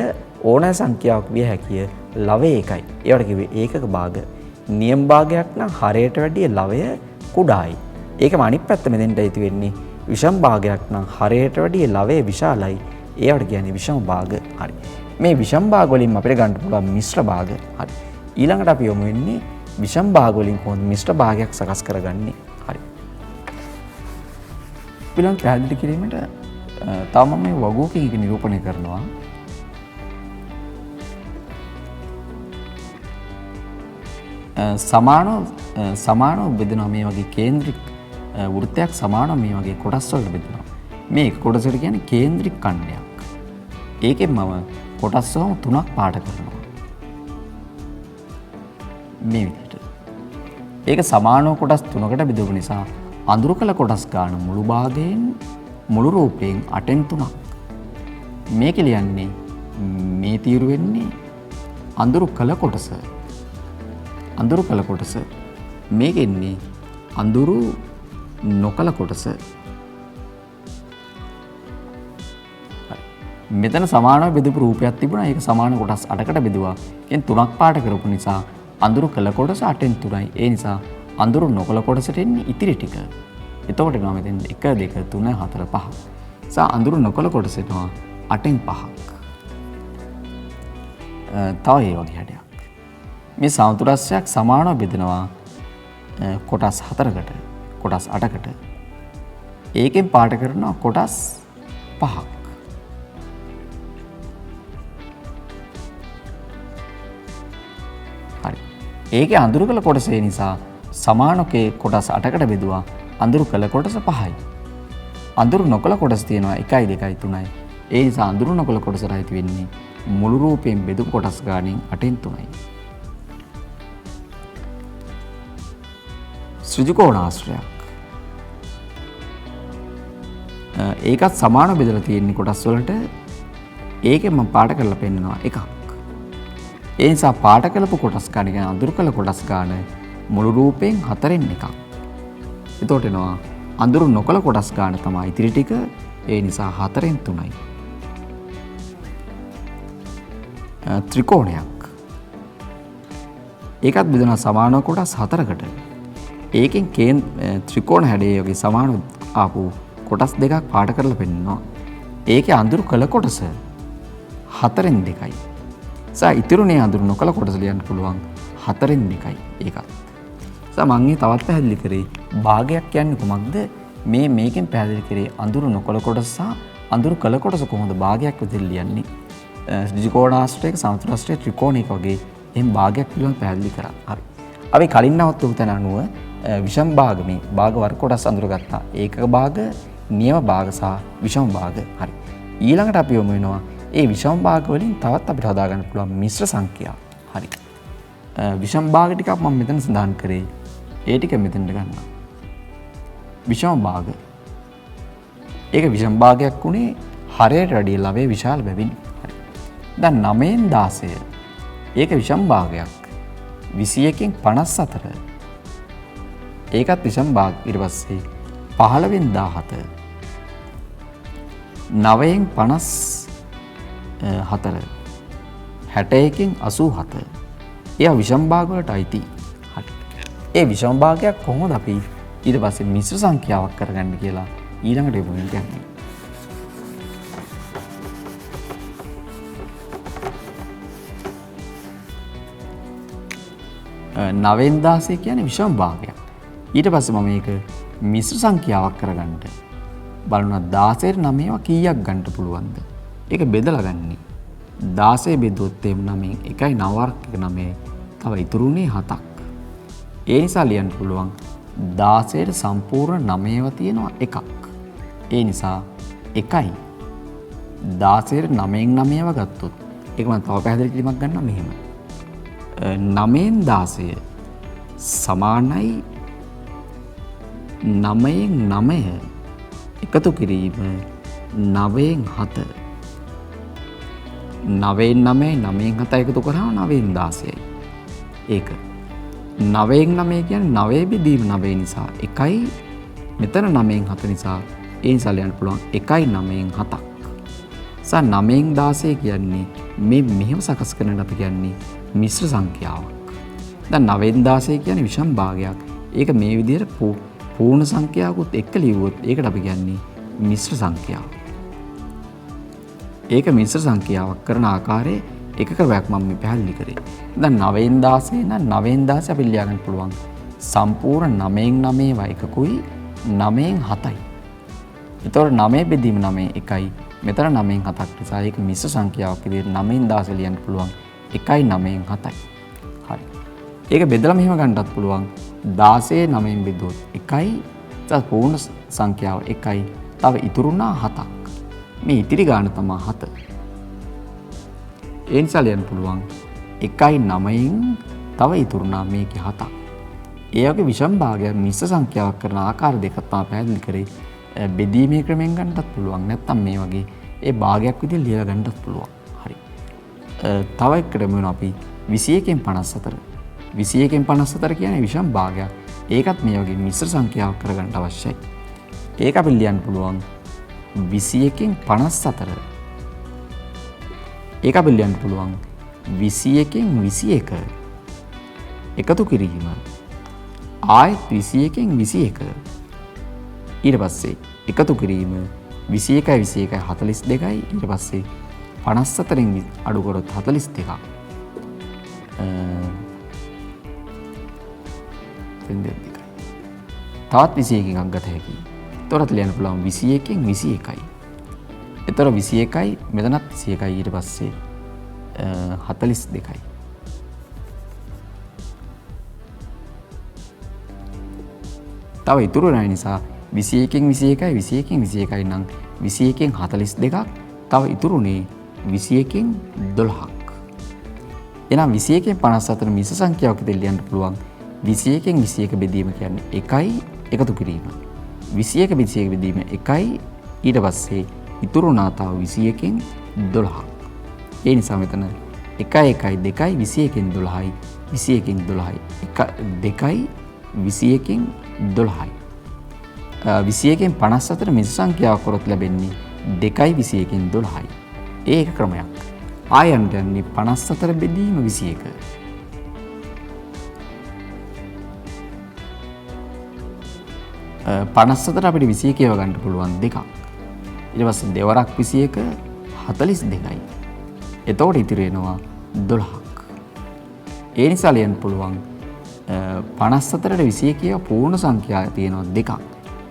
ඕනෑ සංඛ්‍යාවක් විය හැකිය ලවය 1යි. ඒවට කිව්වේ ඒකක භාග. නියම භාගයක් නම් හරයට වැඩිය ලවය කුඩායි. ඒකම අනිත් පැත්ත මෙතෙන්ට ඇති වෙන්නේ විෂම භාගයක් නම් හරයට වැඩිය ලවය විශාලයි. ඒවට කියන්නේ විෂම භාග. හරි. මේ විෂම භාග වලින් අපිට ගන්න පුළුවන් මිශ්‍ර භාග. හරි. ඊළඟට අපි යමු වෙන්නේ විෂම භාග වලින් කොහොමද මිශ්‍ර භාගයක් සකස් කරගන්නේ. හරි. ඊළඟ පැහැදිලි කිරීමට තව මම මේ වගුවකින් එක නිරූපණය කරනවා. සමානව බෙදෙනවා මේ වගේ කේන්ද්‍රික වෘත්තයක් සමානව මේ වගේ කොටස් වලට බෙදෙනවා. මේ එක කොටසට කියන්නේ කේන්ද්‍රික ඛණ්ඩයක්. ඒකෙන් මම කොටස් වලම 3ක් පාට කරනවා. මේ විදිහට. ඒක සමානව කොටස් 3කට බෙදපු නිසා අඳුරු කළ කොටස් ගන්න මුළු භාගයෙන් මුළු රූපයෙන් 8න් 3ක්. මේක ලියන්නේ මේ තීරු වෙන්නේ අඳුරු කළ කොටස. අඳුරු කළ කොටස මේක එන්නේ අඳුරු නොකළ කොටස. මෙතන සමානව බෙදපු රූපයක් තිබුණා. ඒක සමාන කොටස් 8කට බෙදුවා. එන් 3ක් පාට කරපු නිසා අඳුරු කළ කොටස 8න් 3යි. ඒ නිසා අඳුරු නොකළ කොටසට එන්නේ ඉතිරි ටික. එතකොට එනවා මෙතෙන් 1 2 3 4 5. සා අඳුරු නොකළ කොටස එනවා 8න් 5ක්. තව ඒ වගේ හැඩයක්. මේ සමතුලිතයක් සමානව බෙදෙනවා කොටස් 4කට, කොටස් 8කට. ඒකෙන් පාට කරනවා කොටස් 5ක්. හරි. ඒකේ අඳුරු කළ කොටස ඒ නිසා සමානකේ කොටස් 8කට බෙදුවා. අඳුරු කළ කොටස 5යි. අඳුරු නොකළ කොටස් තියෙනවා 1 2 3යි. ඒ නිසා අඳුරු නොකළ කොටසට අයිති වෙන්නේ මුළු රූපයෙන් බෙදපු කොටස් ගානෙන් 8න් 3යි. ත්‍රිකෝණාශ්‍රයක්. ඒකත් සමානව බෙදලා තියෙන්නේ කොටස් වලට. ඒකෙන් මම පාට කරලා පෙන්නනවා එකක්. ඒ නිසා පාට කළපු කොටස් ගන්න කියන්නේ අඳුරු කළ කොටස් ගන්න මුළු රූපයෙන් 4න් එකක්. එතකොට එනවා අඳුරු නොකළ කොටස් ගන්න තමයි ඉතිරි ටික. ඒ නිසා 4න් 3යි. ත්‍රිකෝණයක්. ඒකත් බෙදෙනවා සමානව කොටස් 4කට. ඒකෙන් ත්‍රිකෝණ හැඩයේ වගේ සමාන ආපු කොටස් දෙකක් පාට කරලා පෙන්නනවා. ඒකේ අඳුරු කළ කොටස 4න් 2යි. සා ඉතුරුනේ අඳුරු නොකළ කොටස ලියන්න පුළුවන් 4න් 2යි. ඒකත්. සා මම මේ තවත් පැහැදිලි කරේ භාගයක් කියන්නේ කොහොමද? මේකෙන් පැහැදිලි කරේ අඳුරු නොකළ කොටස සහ අඳුරු කළ කොටස කොහොමද භාගයක් විදිහට ලියන්නේ? ත්‍රිකෝණාශ්‍රයක සමතුලිත ත්‍රිකෝණයක වගේ එහෙන් භාගයක් පිළිබඳව පැහැදිලි කරා. හරි. අපි කලින් නවත්වපු තැන අනුව විෂම භාග මේ භාග වර්ග කොටස් අඳුරගත්තා. ඒකක භාග, නියම භාග සහ විෂම භාග. හරි. ඊළඟට අපි යමු වෙනවා ඒ විෂම භාග වලින් තවත් අපිට හදා ගන්න පුළුවන් මිශ්‍ර සංඛ්‍යා. හරි. විෂම භාග ටිකක් මම මෙතන සඳහන් කරේ. ඒ ටික මෙතෙන්ට ගන්නවා. විෂම භාග. ඒක විෂම භාගයක් උනේ හරයට වැඩිය ලවේ විශාල බැවින්. හරි. දැන් 9න් 16. ඒක විෂම භාගයක්. 21න් 54. ඒකත් විෂම භාග. ඊට පස්සේ 15න් 17. 9න් 54. 61න් 87. ඒවා විෂම භාග වලට අයිති. හරි. ඒ විෂම භාගයක් කොහොමද අපි ඊට පස්සේ මිශ්‍ර සංඛ්‍යාවක් කරගන්න කියලා ඊළඟට යමු යන්නේ. 9න් 16 කියන්නේ විෂම භාගයක්. ඊට පස්සේ මම මේක මිශ්‍ර සංඛ්‍යාවක් කරගන්න බලනවා 16ට 9ව කීයක් ගන්න පුළුවන්ද? ඒක බෙදලා ගන්නේ. 16 බෙදුවොත් එහෙම 9න් 1යි 9 වර්ග 9 තව ඉතුරුනේ 7ක්. ඒ නිසා ලියන්න පුළුවන් 16ට සම්පූර්ණ 9ව තියෙනවා එකක්. ඒ නිසා 1යි 16ට 9න් 9ව ගත්තොත් ඒක මම තව පැහැදිලි කිරීමක් ගන්නවා මෙහෙම. 9න් 16 සමානයි 9න් 9 එකතු කිරීම 9න් 7. 9න් 9 9න් 7 එකතු කරාම 9න් 16යි. ඒක 9න් 9 කියන්නේ 9 බෙදීම 9 නිසා 1යි මෙතන 9න් 7 නිසා ඒ නිසා ලියන්න පුළුවන් 1යි 9න් 7ක්. සා 9න් 16 කියන්නේ මේ මෙහෙම සකස් කරනට අපි කියන්නේ මිශ්‍ර සංඛ්‍යාවක්. දැන් 9න් 16 කියන්නේ විෂම භාගයක්. ඒක මේ විදිහට පූර්ණ සංඛ්‍යාවකුත් එක්ක ලියුවොත් ඒකට අපි කියන්නේ මිශ්‍ර සංඛ්‍යාව. ඒක මිශ්‍ර සංඛ්‍යාවක් කරන ආකාරයේ එක ක්‍රමයක් මම මේ පැහැදිලි කරේ. දැන් 9න් 16 නම් 9න් 16 අපි ලියා ගන්න පුළුවන්. සම්පූර්ණ 9න් 9 එකකුයි 9න් 7යි. එතකොට 9 බෙදීම 9 එකයි. මෙතන 9න් 7ක් නිසා ඒක මිශ්‍ර සංඛ්‍යාවක් විදිහට 9න් 16 ලියන්න පුළුවන්. 1යි 9න් 7යි. හරි. ඒක බෙදලා මෙහෙම ගන්නත් පුළුවන්. 16 9න් බෙදුවොත් 1යි. ඊට පූර්ණ සංඛ්‍යාව 1යි. තව ඉතුරුනා 7ක්. මේ ඉතිරි ගාන තමයි 7. ඒ නිසා ලියන්න පුළුවන් 1යි 9න් තව ඉතුරුනා මේකේ 7ක්. ඒ වගේ විෂම භාගයක් මිශ්‍ර සංඛ්‍යාවක් කරන ආකාර දෙකක් තමයි පැහැදිලි කරේ. බෙදීමේ ක්‍රමෙන් ගන්නත් පුළුවන්. නැත්නම් මේ වගේ ඒ භාගයක් විදිහට ලියලා ගන්නත් පුළුවන්. හරි. තව එක ක්‍රම වෙනවා අපි 21න් 54. 21න් 54 කියන්නේ විෂම භාගයක්. ඒකත් මේ වගේ මිශ්‍ර සංඛ්‍යාවක් කරගන්න අවශ්‍යයි. ඒක අපි ලියන්න පුළුවන් 21න් 54. ඒක අපි ලියන්න පුළුවන් 21න් 21 එකතු කිරීම. ආයෙත් 21න් 21 ඊට පස්සේ එකතු කිරීම 21යි 21යි 42යි ඊට පස්සේ 54න් අඩු කරොත් 42ක්. තවත් 21 එකක් ගත හැකියි. එතකොට ලියන්න පුළුවන් 21න් 21යි. එතකොට 21යි මෙතනත් 21යි ඊට පස්සේ 42යි. තව ඉතුරු නැහැ නිසා 21න් 21යි 21න් 21යි නම් 21න් 42ක් තව ඉතුරුනේ 21න් 12ක්. එහෙනම් 21න් 54 මිශ්‍ර සංඛ්‍යාවක් විදිහට ලියන්න පුළුවන්. 21න් 21 බෙදීම කියන්නේ 1යි එකතු කිරීම. 21 21 බෙදීම 1යි ඊට පස්සේ ඉතුරුනා තව 21න් 12ක්. ඒ නිසා මෙතන 1යි 1යි 2යි 21න් 12යි 21න් 12යි 2යි 21න් 12යි. 21න් 54 මිශ්‍ර සංඛ්‍යාවක් කරොත් ලැබෙන්නේ 2යි 21න් 12යි. ඒක ක්‍රමයක්. ආයන්ට යන්නේ 54 බෙදීම 21. 54 අපිට 21 ගන්න පුළුවන් දෙකක්. ඊට පස්සේ දෙවරක් 21 42යි. එතකොට ඉතිරි වෙනවා 12ක්. ඒ නිසා ලියන්න පුළුවන් 54ට 21 පූර්ණ සංඛ්‍යාව තියෙනවා දෙකක්.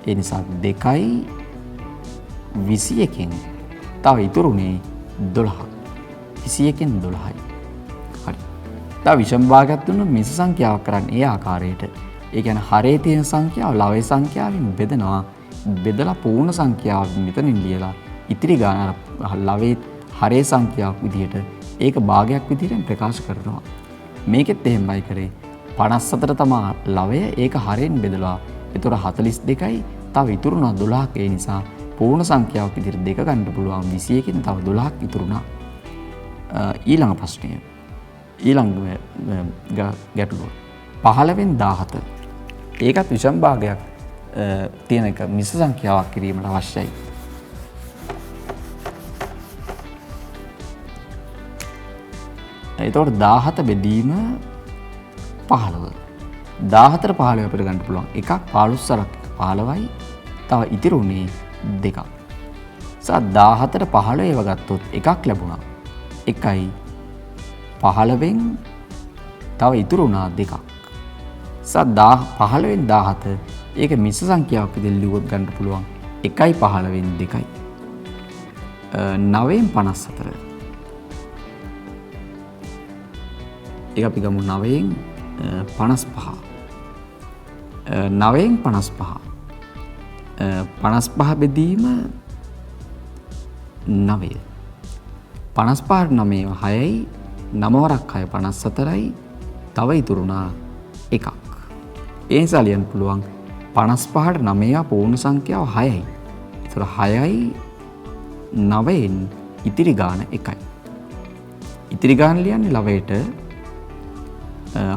ඒ නිසා 2යි 21කින් තව ඉතුරුනේ 12ක්. 21කින් 12යි. හරි. තව විෂම භාගයක් දුන්නොත් මිශ්‍ර සංඛ්‍යාවක් කරන්නේ ඒ ආකාරයට. ඒ කියන්නේ හරේ තියෙන සංඛ්‍යාව ලවයේ සංඛ්‍යාවෙන් බෙදනවා. බෙදලා පූර්ණ සංඛ්‍යාව මෙතනින් ලියලා ඉතිරි ගාන ලවයේ හරේ සංඛ්‍යාවක් විදිහට ඒක භාගයක් විදිහට ප්‍රකාශ කරනවා. මේකෙත් එහෙමයි කරේ. 54 තමයි ලවය ඒක හරෙන් බෙදලා. ඒතර 42යි තව ඉතුරුනා 12ක්. ඒ නිසා පූර්ණ සංඛ්‍යාවක් විදිහට දෙක ගන්න පුළුවන්. 21කින් තව 12ක් ඉතුරුනා. ඊළඟ ප්‍රශ්නය. ඊළඟ ගැටලුව 15න් 17. ඒකත් විෂම භාගයක් තියෙන එක මිශ්‍ර සංඛ්‍යාවක් කිරීමට අවශ්‍යයි. එතකොට 17 බෙදීම 15. 17 15 අපිට ගන්න පුළුවන්. එකක් 15 සරක් 15යි. තව ඉතිරුනේ දෙකක්. 17ට 15 ඒව ගත්තොත් එකක් ලැබුණා. 1යි 15න් තව ඉතුරුනා දෙකක්. 15න් 17 ඒක මිශ්‍ර සංඛ්‍යාවක් විදිහට ලියුවොත් ගන්න පුළුවන්. 1යි 15න් 2යි. 9න් 54. ඒක අපි ගමු 9න් 55. 9න් 55. 55 බෙදීම 9. 55ට 9 6යි 9 වරක් 6 54යි තව ඉතුරුනා එකක්. ඒ නිසා ලියන්න පුළුවන් 55ට 9 පූර්ණ සංඛ්‍යාව 6යි. ඒතර 6යි 9න් ඉතිරි ගාන 1යි. ඉතිරි ගාන ලියන්නේ ලවයට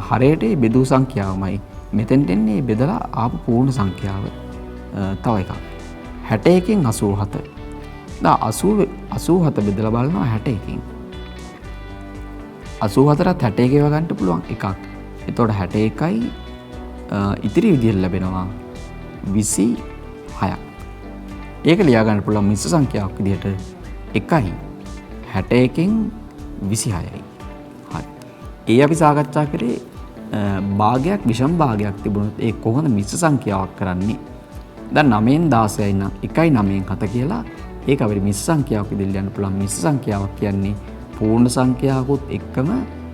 හරයට බෙදූ සංඛ්‍යාවමයි. මෙතෙන්ට එන්නේ බෙදලා ආපු පූර්ණ සංඛ්‍යාව තව එකක්. 61කින් 87. දැන් 87 බෙදලා බලනවා 61කින්. 84ත් 61 ඒව ගන්න පුළුවන් එකක්. එතකොට 61යි ඉතිරි විදිහට ලැබෙනවා 26ක්. ඒක ලියා ගන්න පුළුවන් මිශ්‍ර සංඛ්‍යාවක් විදිහට 1යි 61කින් 26යි. හරි. ඒ අපි සාකච්ඡා කරේ භාගයක් විෂම භාගයක් තිබුණොත් ඒ කොහොමද මිශ්‍ර සංඛ්‍යාවක් කරන්නේ? දැන් 9න් 16යි නම් 1යි 9න් 7 කියලා ඒක අපිට මිශ්‍ර සංඛ්‍යාවක් විදිහට ලියන්න පුළුවන්. මිශ්‍ර සංඛ්‍යාවක් කියන්නේ පූර්ණ සංඛ්‍යාවකුත් එක්කම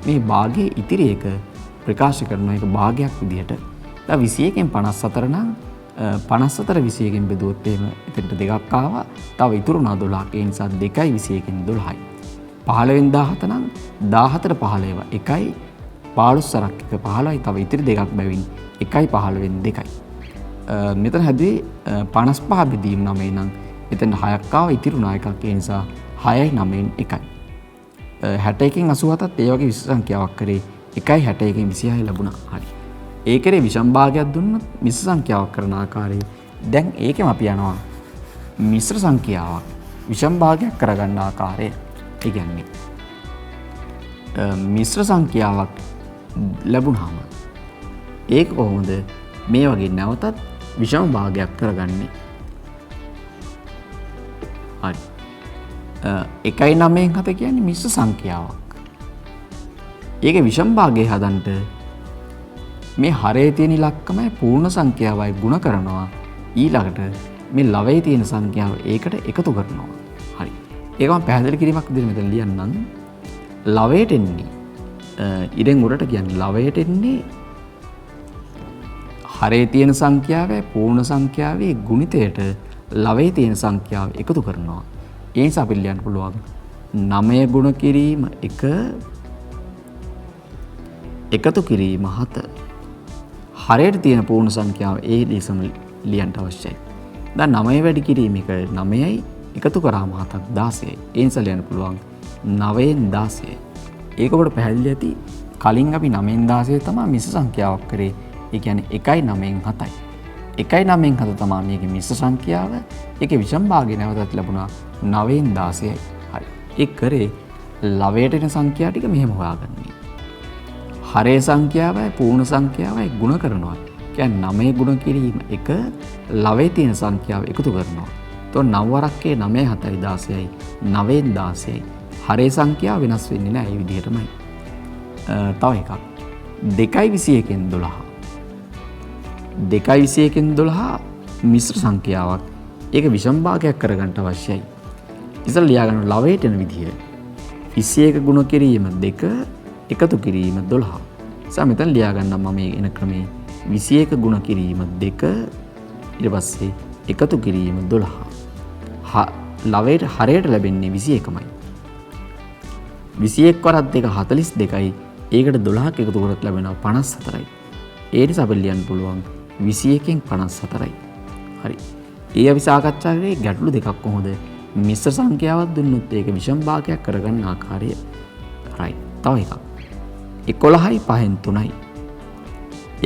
මේ භාගයේ ඉතිරි එක ප්‍රකාශ කරන එක භාගයක් විදිහට. දැන් 21න් 54 නම් 54 21න් බෙදුවොත් එහෙම එතනට දෙකක් ආවා. තව ඉතුරු නා 12ක්. ඒ නිසා 2යි 21න් 12යි. 15න් 17 නම් 17ට 15 ඒවා 1යි 15 සරක් එක 15යි. තව ඉතිරි දෙකක් බැවින් 1යි 15න් 2යි. මෙතන හැදුවේ 55 බෙදීම් 9 නම් එතන 6ක් ආවා ඉතිරි නා එකක්. ඒ නිසා 6යි 9න් 1යි. 61කින් 87ත් ඒ වගේ විශේෂ සංඛ්‍යාවක් කරේ 1යි 61කින් 26 ලැබුණා. හරි. ඒකේ විෂම භාගයක් දුන්නොත් මිශ්‍ර සංඛ්‍යාවක් කරන ආකාරය. දැන් ඒකෙම අපි යනවා මිශ්‍ර සංඛ්‍යාවක් විෂම භාගයක් කරගන්න ආකාරය. ඒ කියන්නේ මිශ්‍ර සංඛ්‍යාවක් ලැබුණාම ඒක කොහොමද මේ වගේ නැවතත් විෂම භාගයක් කරගන්නේ? හරි. 1යි 9න් 7 කියන්නේ මිශ්‍ර සංඛ්‍යාවක්. ඒකේ විෂම භාගය හදන්නට මේ හරේ තියෙන ඉලක්කමයි පූර්ණ සංඛ්‍යාවයි ගුණ කරනවා. ඊළඟට මේ ලවයේ තියෙන සංඛ්‍යාව ඒකට එකතු කරනවා. හරි. ඒක මම පැහැදිලි කිරීමක් විදිහට මෙතන ලියන්නම්. ලවයට එන්නේ ඉරෙන් උඩට කියන්නේ ලවයට එන්නේ හරේ තියෙන සංඛ්‍යාවයි පූර්ණ සංඛ්‍යාවේ ගුණිතයට ලවයේ තියෙන සංඛ්‍යාව එකතු කරනවා. ඒ නිසා අපිට ලියන්න පුළුවන් 9 ගුණ කිරීම 1 එකතු කිරීම 7. හරයට තියෙන පූර්ණ සංඛ්‍යාව ඒ ලෙසම ලියන්න අවශ්‍යයි. දැන් 9 වැඩි කිරීම එක 9යි එකතු කරාම 7ක් 16යි. ඒ නිසා ලියන්න පුළුවන් 9න් 16. ඒක ඔබට පැහැදිලි ඇති. කලින් අපි 9න් 16 තමයි මිශ්‍ර සංඛ්‍යාවක් කරේ. ඒ කියන්නේ 1යි 9න් 7යි. 1යි 9න් 7 තමයි මේකේ මිශ්‍ර සංඛ්‍යාව. ඒකේ විෂම භාගය නැවතත් ලැබුණා 9න් 16යි. හරි. ඒ කරේ ලවයට එන සංඛ්‍යා ටික මෙහෙම හොයාගන්නේ. හරේ සංඛ්‍යාවයි පූර්ණ සංඛ්‍යාවයි ගුණ කරනවා. කියන්නේ 9 ගුණ කිරීම 1 ලවයේ තියෙන සංඛ්‍යාව එකතු කරනවා. එතකොට 9 වරක්කේ 9 7යි 16යි 9න් 16යි. හරේ සංඛ්‍යාව වෙනස් වෙන්නේ නැහැ මේ විදිහටමයි. තව එකක් 2යි 21න් 12. 2යි 21න් 12 මිශ්‍ර සංඛ්‍යාවක්. ඒක විෂම භාගයක් කරගන්න අවශ්‍යයි. ඉතින් ලියා ගන්න ලවයට එන විදිහ 21 ගුණ කිරීම 2 එකතු කිරීම 12. සම මෙතන ලියා ගන්නම් මම මේ එන ක්‍රමේ 21 ගුණ කිරීම 2 ඊට පස්සේ එකතු කිරීම 12. ලවයට හරයට ලැබෙන්නේ 21මයි. 21 වරක් 2 42යි. ඒකට 12ක් එකතු කරොත් ලැබෙනවා 54යි. ඒ නිසා අපිට ලියන්න පුළුවන් 21න් 54යි. හරි. ඒ අපි සාකච්ඡා කරේ ගැටලු දෙකක් කොහොමද මිශ්‍ර සංඛ්‍යාවක් දුන්නොත් ඒක විෂම භාගයක් කරගන්න ආකාරය. right. තව එකක් 11යි 5න් 3යි.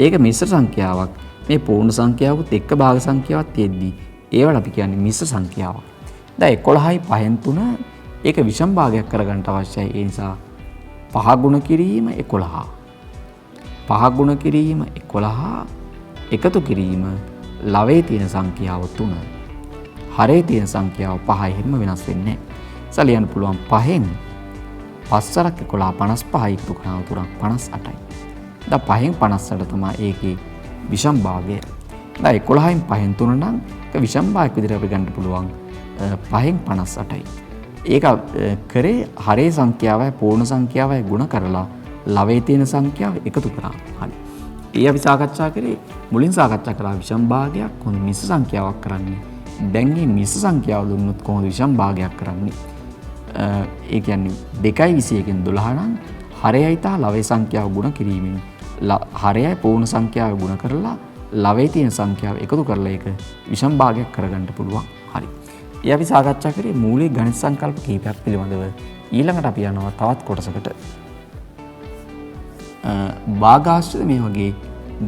ඒක මිශ්‍ර සංඛ්‍යාවක්. මේ පූර්ණ සංඛ්‍යාවකුත් එක්ක භාග සංඛ්‍යාවක් තියෙද්දි ඒවට අපි කියන්නේ මිශ්‍ර සංඛ්‍යාවක්. දැන් 11යි 5න් 3 ඒක විෂම භාගයක් කරගන්න අවශ්‍යයි. ඒ නිසා 5 ගුණ කිරීම 11. 5 ගුණ කිරීම 11 එකතු කිරීම ලවයේ තියෙන සංඛ්‍යාව 3. හරේ තියෙන සංඛ්‍යාව 5යි හැම වෙනස් වෙන්නේ නැහැ. සලියන්න පුළුවන් 5න් 5 සරක් 11 55යි එකතු කරනවා 58යි. දැන් 5න් 58 තමයි ඒකේ විෂම භාගය. දැන් 11න් 5න් 3 නම් ඒක විෂම භාගයක් විදිහට අපි ගන්න පුළුවන් 5න් 58යි. ඒක කරේ හරේ සංඛ්‍යාවයි පූර්ණ සංඛ්‍යාවයි ගුණ කරලා ලවයේ තියෙන සංඛ්‍යාව එකතු කරා. හරි. ඒ අපි සාකච්ඡා කරේ මුලින් සාකච්ඡා කරා විෂම භාගයක් කොහොමද මිශ්‍ර සංඛ්‍යාවක් කරන්නේ. දැන් මේ මිශ්‍ර සංඛ්‍යාව දුන්නොත් කොහොමද විෂම භාගයක් කරන්නේ. ඒ කියන්නේ 2යි 21න් 12 නම් හරයයි තා ලවයේ සංඛ්‍යාව ගුණ කිරීමෙන් හරයයි පූර්ණ සංඛ්‍යාව ගුණ කරලා ලවයේ තියෙන සංඛ්‍යාව එකතු කරලා ඒක විෂම භාගයක් කරගන්න පුළුවන්. හරි. ඒ අපි සාකච්ඡා කරේ මූලික ගණිත සංකල්ප කීපයක් පිළිබඳව. ඊළඟට අපි යනවා තවත් කොටසකට. භාගාශ්‍රිත මේ වගේ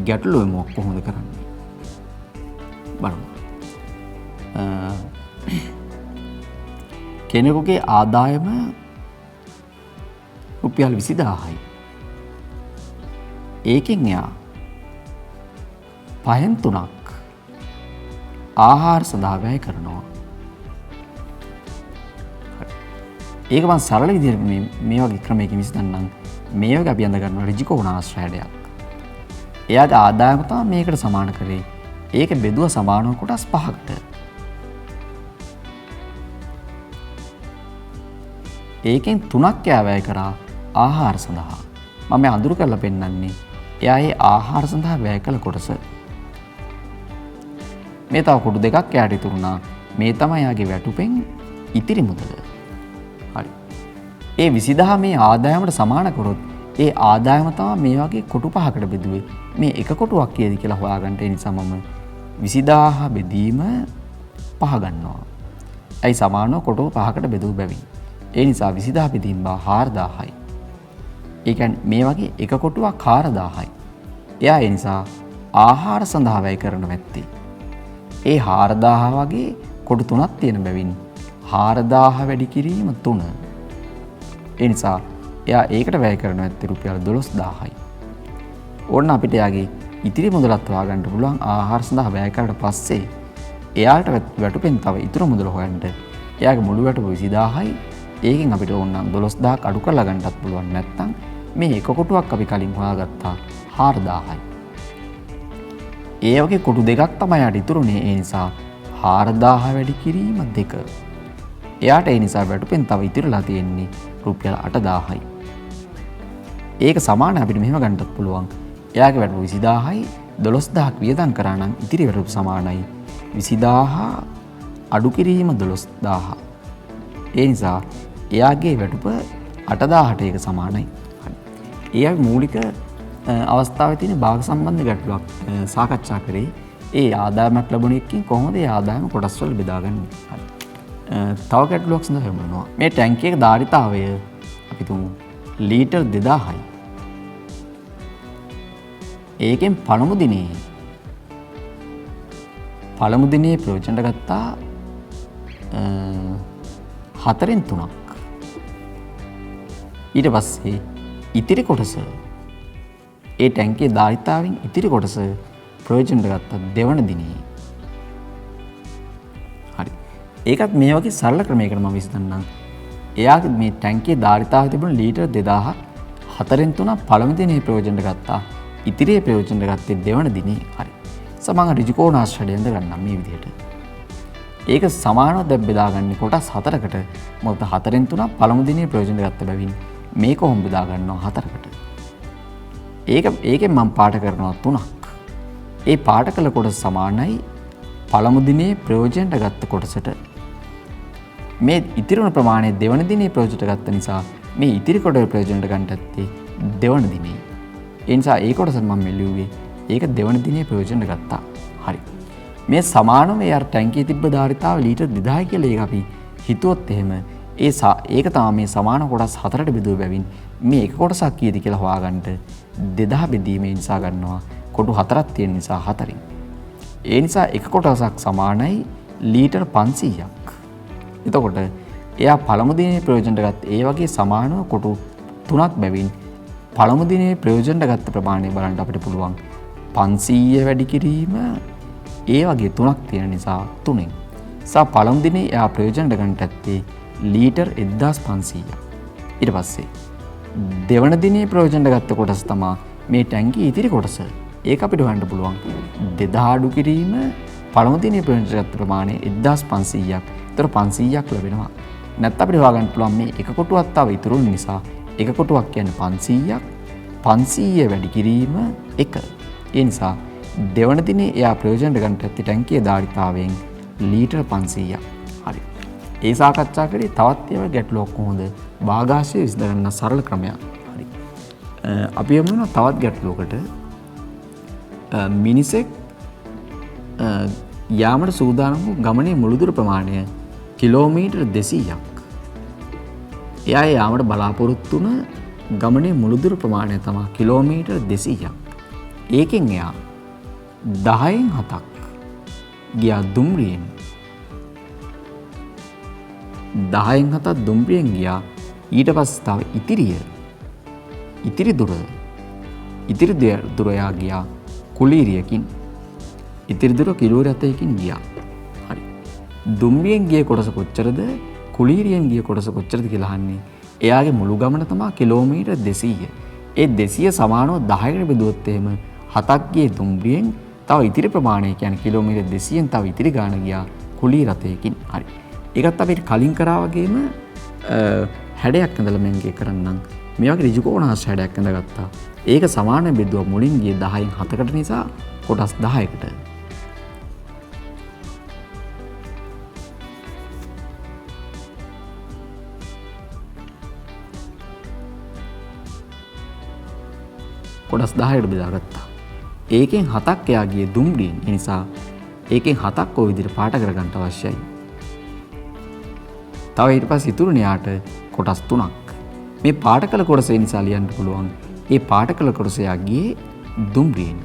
ගැටලු එමුවක් කොහොමද කරන්නේ බලමු. කෙනෙකුගේ ආදායම රුපියල් 20000යි. ඒකෙන් එයා 5න් 3ක් ආහාර සඳහා වැය කරනවා. ඒක මම සරල විදිහට මේ වගේ ක්‍රමයකින් විසඳන්නම්. මේ වගේ අපි අඳ ගන්නවා ඍජුකෝණ ආශ්‍රයයක්. එයාගේ ආදායම තමයි මේකට සමාන කරේ. ඒක බෙදුව සමානව කොටස් 5කට. ඒකෙන් 3ක් එයා වැය කරා ආහාර සඳහා. මම මේ අඳුරු කරලා පෙන්නන්නේ එයා ඒ ආහාර සඳහා වැය කළ කොටස. මේ තව කොටු දෙකක් එයාට ඉතුරුනා. මේ තමයි එයාගේ වැටුපෙන් ඉතිරි මුදල. හරි. ඒ 20000 මේ ආදායමට සමාන කරොත් ඒ ආදායම තමයි මේ වගේ කොටු 5කට බෙදුවේ. මේ එක කොටුවක් කීයද කියලා හොයාගන්න. ඒ නිසා මම 20000 බෙදීම 5 ගන්නවා. ඇයි සමානව කොටු 5කට බෙදුව බැවින්. ඒ නිසා 20000 බෙදීම 4000යි. ඒ කියන්නේ මේ වගේ එක කොටුවක් 4000යි. එයා ඒ නිසා ආහාර සඳහා වැය කරන වැත්තේ. ඒ 4000 වගේ කොටු 3ක් තියෙන බැවින් 4000 වැඩි කිරීම 3. ඒ නිසා එයා ඒකට වැය කරන ඇත්තේ රුපියල් 12000යි. ඕන්න අපිට එයාගේ ඉතිරි මුදලත් හොයාගන්න පුළුවන්. ආහාර සඳහා වැය කරලා පස්සේ එයාට වැටුපෙන් තව ඉතුරු මුදල හොයන්න එයාගේ මුළු වැටුප 20000යි. ඒකෙන් අපිට ඕන නම් 12000ක් අඩු කරලා ගන්නත් පුළුවන්. නැත්නම් මේ එක කොටුවක් අපි කලින් හොයාගත්තා 4000යි. ඒ වගේ කොටු දෙකක් තමයි යාට ඉතුරුනේ. ඒ නිසා 4000 වැඩි කිරීම 2. එයාට ඒ නිසා වැටුපෙන් තව ඉතිරිලා තියෙන්නේ රුපියල් 8000යි. ඒක සමාන අපිට මෙහෙම ගන්නත් පුළුවන්. එයාගේ වැටුප 20000යි 12000ක් වියදම් කරා නම් ඉතිරි වැටුප සමානයි 20000 අඩු කිරීම 12000. ඒ නිසා එයාගේ වැටුප 8000ට ඒක සමානයි. ඒ මූලික අවස්ථාවේ තියෙන භාග සම්බන්ධ ගැටලුවක් සාකච්ඡා කරේ. ඒ ආදායමක් ලැබුණ එකකින් කොහොමද ඒ ආදායම කොටස් වල බෙදාගන්නේ? හරි. තව ගැටලුවක් සඳහා යමුනවා. මේ ටැංකියක ධාරිතාවය අපි තුමු ලීටර් 2000යි. ඒකෙන් පළමු දිනේ ප්‍රයෝජනට ගත්තා 4න් 3ක්. ඊට පස්සේ ඉතිරි කොටස ඒ ටැංකියේ ධාරිතාවෙන් ඉතිරි කොටස ප්‍රයෝජනට ගත්තා දෙවන දිනේ. හරි. ඒකත් මේ වගේ සරල ක්‍රමයකට මම විසඳන්නම්. එයාගේ මේ ටැංකියේ ධාරිතාවය තිබුණ ලීටර් 2000ක් 4න් 3ක් පළමු දිනේ ප්‍රයෝජනට ගත්තා. ඉතිරියේ ප්‍රයෝජනට ගත්තේ දෙවන දිනේ. හරි. සමහර ඍජුකෝණ ආශ්‍රය දෙන්න ගන්නම් මේ විදිහට. ඒක සමානව දැන් බෙදාගන්නේ කොටස් 4කට. මොකද 4න් 3ක් පළමු දිනේ ප්‍රයෝජනට ගත්ත බැවින් මේක කොහොම බෙදා ගන්නවා 4කට. ඒකෙන් මම පාට කරනවා 3ක්. ඒ පාට කළ කොටස සමානයි පළමු දිනේ ප්‍රයෝජනට ගත්ත කොටසට. මේ ඉතිරි වන ප්‍රමාණය දෙවන දිනේ ප්‍රයෝජනට ගත්ත නිසා මේ ඉතිරි කොටස ප්‍රයෝජනට ගන්නට ඇත්තේ දෙවන දිනේ. ඒ නිසා ඒ කොටස මම මෙල්ලුවේ ඒක දෙවන දිනේ ප්‍රයෝජනට ගත්තා. හරි. මේ සමානව මේ අර ටැංකියේ තිබ්බ ධාරිතාව ලීටර් 2000 කියලා ඒක අපි හිතුවොත් එහෙම ඒක තමයි මේ සමාන කොටස් 4ට බෙදුව බැවින් මේ එක කොටසක් කීයද කියලා හොයාගන්න 2000 බෙදීමේ නිසා ගන්නවා කොටු 4ක් තියෙන නිසා 4න්. ඒ නිසා එක කොටසක් සමානයි ලීටර් 500ක්. එතකොට එයා පළමු දිනේ ප්‍රයෝජනට ගත්ත ඒ වගේ සමානව කොටු 3ක් බැවින් පළමු දිනේ ප්‍රයෝජනට ගත්ත ප්‍රමාණය බලන්න අපිට පුළුවන් 500 වැඩි කිරීම ඒ වගේ 3ක් තියෙන නිසා 3න්. පළමු දිනේ එයා ප්‍රයෝජනට ගන්නට ඇත්තේ ලීටර් 1500ක්. ඊට පස්සේ දෙවන දිනේ ප්‍රයෝජනට ගත්ත කොටස තමයි මේ ටැංකියේ ඉතිරි කොටස. ඒක අපිට හොයන්න පුළුවන් 2000 අඩු කිරීම පළමු දිනේ ප්‍රයෝජනට ගත්ත ප්‍රමාණය 1500ක්. ඒතර 500ක් ලැබෙනවා. නැත්නම් අපිට හොයාගන්න පුළුවන් මේ එක කොටුවක් තව ඉතුරු නිසා එක කොටුවක් කියන්නේ 500ක්. 500 වැඩි කිරීම 1. ඒ නිසා දෙවන දිනේ එයා ප්‍රයෝජනට ගන්නට ඇති ටැංකියේ ධාරිතාවයෙන් ලීටර් 500ක්. හරි. ඒ සාකච්ඡා කරේ තවත් ඒවා ගැටලුවක් කොහොමද භාගාශය විසඳගන්න සරල ක්‍රමයක්. හරි. අපි යමු තවත් ගැටලුවකට. මිනිසෙක් යාමට සූදානම් වූ ගමනේ මුළුදුර ප්‍රමාණය කිලෝමීටර් 200ක්. එයා යාමට බලාපොරොත්තු වුණ ගමනේ මුළුදුර ප්‍රමාණය තමයි කිලෝමීටර් 200ක්. ඒකෙන් එයා 10න් 7ක් ගියා දුම්රියෙන්. 10න් 7ක් දුම්රියෙන් ගියා. ඊට පස්සේ තව ඉතිරි දුර එයා ගියා කුලීරියකින්. ඉතිරි දුර කිලෝමීටර් 7කින් ගියා. හරි. දුම්රියෙන් ගිය කොටස කොච්චරද? කුලීරියෙන් ගිය කොටස කොච්චරද කියලා අහන්නේ. එයාගේ මුළු ගමන තමයි කිලෝමීටර් 200. ඒ 200 සමානව 10කට බෙදුවොත් එහෙම 7ක් ගියේ දුම්රියෙන් තව ඉතිරි ප්‍රමාණය කියන්නේ කිලෝමීටර් 200න් තව ඉතිරි ගාන ගියා කුලී රථයකින්. හරි. ඒකත් අපි කලින් කරා වගේම හැඩයක් ඇඳලා මම කරන්නම්. මේ වගේ ඍජු කෝණාංශ හැඩයක් ඇඳගත්තා. ඒක සමාන බෙදුවා මුලින් ගියේ 10න් 7කට නිසා කොටස් 10කට. කොටස් 10කට බෙදාගත්තා. ඒකෙන් 7ක් එයා ගියේ දුම්රියෙන්. ඒ නිසා ඒකෙන් 7ක් ඔය විදිහට පාට කරගන්න අවශ්‍යයි. තව ඊට පස්සේ ඉතුරුනේ යාට කොටස් 3ක්. මේ පාට කළ කොටස ඒ නිසා ලියන්න පුළුවන්. ඒ පාට කළ කොටස එයා ගියේ දුම්රියෙන්.